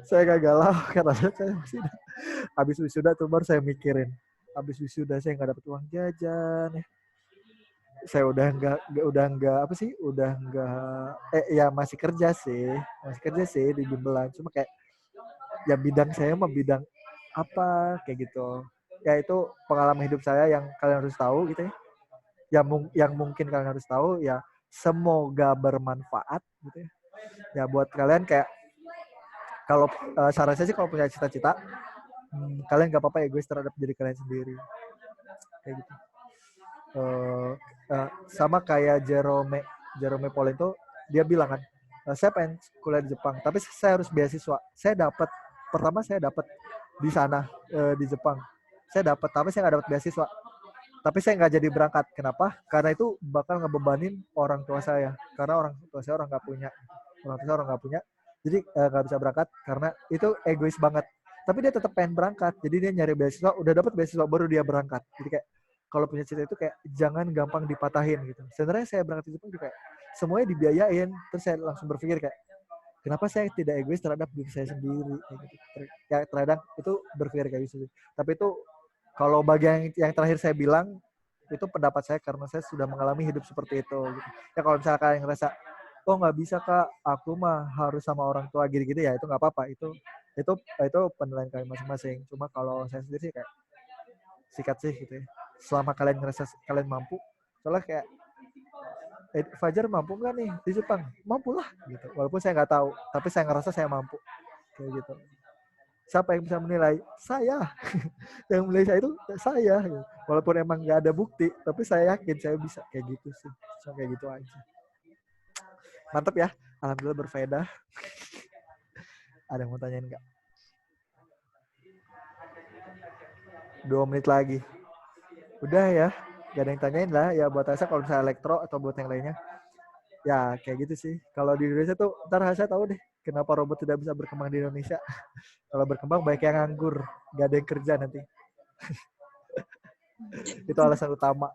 Saya nggak galau karena besok saya sidang. Habis wisuda tuh baru saya mikirin. Habis wisuda saya nggak dapet uang jajan ya. Saya udah nggak apa sih, udah nggak ya masih kerja sih di Bimbel. Cuma kayak ya bidang saya mah bidang apa kayak gitu ya, itu pengalaman hidup saya yang kalian harus tahu gitu ya, yang mungkin kalian harus tahu ya, semoga bermanfaat gitu ya buat kalian. Kayak kalau saran saya sih, kalau punya cita-cita, kalian gak apa-apa egois terhadap diri kalian sendiri kayak gitu. Sama kayak Jerome Pauline tuh, dia bilang kan, saya pengen kuliah di Jepang tapi saya harus beasiswa. Saya dapat di sana di Jepang, saya dapat tapi saya nggak dapat beasiswa, tapi saya nggak jadi berangkat. Kenapa? Karena itu bakal ngebebanin orang tua saya, karena orang tua saya orang nggak punya, jadi nggak bisa berangkat karena itu egois banget. Tapi dia tetap pengen berangkat, jadi dia nyari beasiswa, udah dapat beasiswa baru dia berangkat. Jadi kayak kalau punya cita itu kayak jangan gampang dipatahin gitu. Sebenarnya saya berangkat ke Jepang juga kayak semuanya dibiayain, terus saya langsung berpikir kayak kenapa saya tidak egois terhadap diri saya sendiri kayak gitu. Ya terkadang itu berpikir kayak gitu. Tapi itu kalau bagian yang terakhir saya bilang, itu pendapat saya karena saya sudah mengalami hidup seperti itu gitu. Ya kalau misalnya kalian ngerasa oh nggak bisa kak, aku mah harus sama orang tua gini-gini, ya itu nggak apa-apa, itu penilaian kalian masing-masing. Cuma kalau saya sendiri sih kayak sikat sih gitu ya, selama kalian ngerasa kalian mampu. Soalnya kayak Fajar mampu nggak nih di Jepang? Mampu lah gitu. Walaupun saya nggak tahu, tapi saya ngerasa saya mampu kayak gitu. Siapa yang bisa menilai? Saya. Yang menilai saya itu saya. Gitu. Walaupun emang nggak ada bukti, tapi saya yakin saya bisa kayak gitu sih. So, kayak gitu aja. Mantap ya. Alhamdulillah berfaedah. Ada yang mau tanyain nggak? 2 menit lagi. Udah ya. Gak ada yang tanyain lah. Ya buat Asa kalau misalnya elektro atau buat yang lainnya. Ya kayak gitu sih. Kalau di Indonesia tuh ntar Asa tahu deh kenapa robot tidak bisa berkembang di Indonesia. Kalau berkembang banyak yang nganggur. Gak ada yang kerja nanti. Itu alasan utama.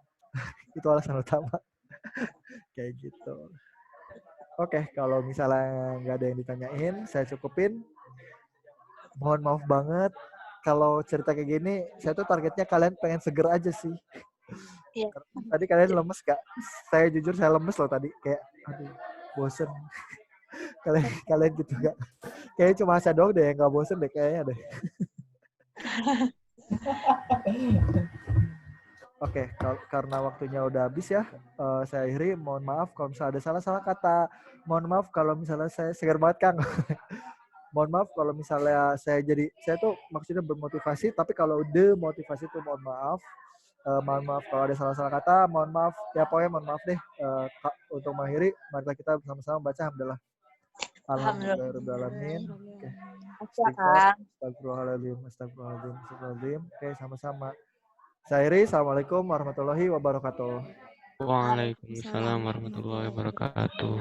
Kayak gitu. Oke, kalau misalnya nggak ada yang ditanyain, saya cukupin. Mohon maaf banget. Kalau cerita kayak gini, saya tuh targetnya kalian pengen seger aja sih. Iya. Tadi kalian lemes gak? Saya jujur saya lemes loh tadi. Kayak, aduh, bosen. kalian gitu gak? Kayaknya cuma saya doang deh yang gak bosen deh kayaknya deh. Oke, karena waktunya udah habis ya, saya akhiri. Mohon maaf kalau misalnya ada salah-salah kata. Mohon maaf kalau misalnya saya segar banget Kang. Mohon maaf kalau misalnya saya tuh maksudnya bermotivasi, tapi kalau demotivasi tuh mohon maaf. Mohon maaf kalau ada salah-salah kata. Mohon maaf, ya pokoknya mohon maaf deh. Untuk mengakhiri, mari kita bersama-sama baca alhamdulillah. Alhamdulillahirrahmanirrahim. Oke. Astagfirullahaladzim. Oke, sama-sama. Saya Iri, Assalamualaikum warahmatullahi wabarakatuh. Waalaikumsalam warahmatullahi wabarakatuh.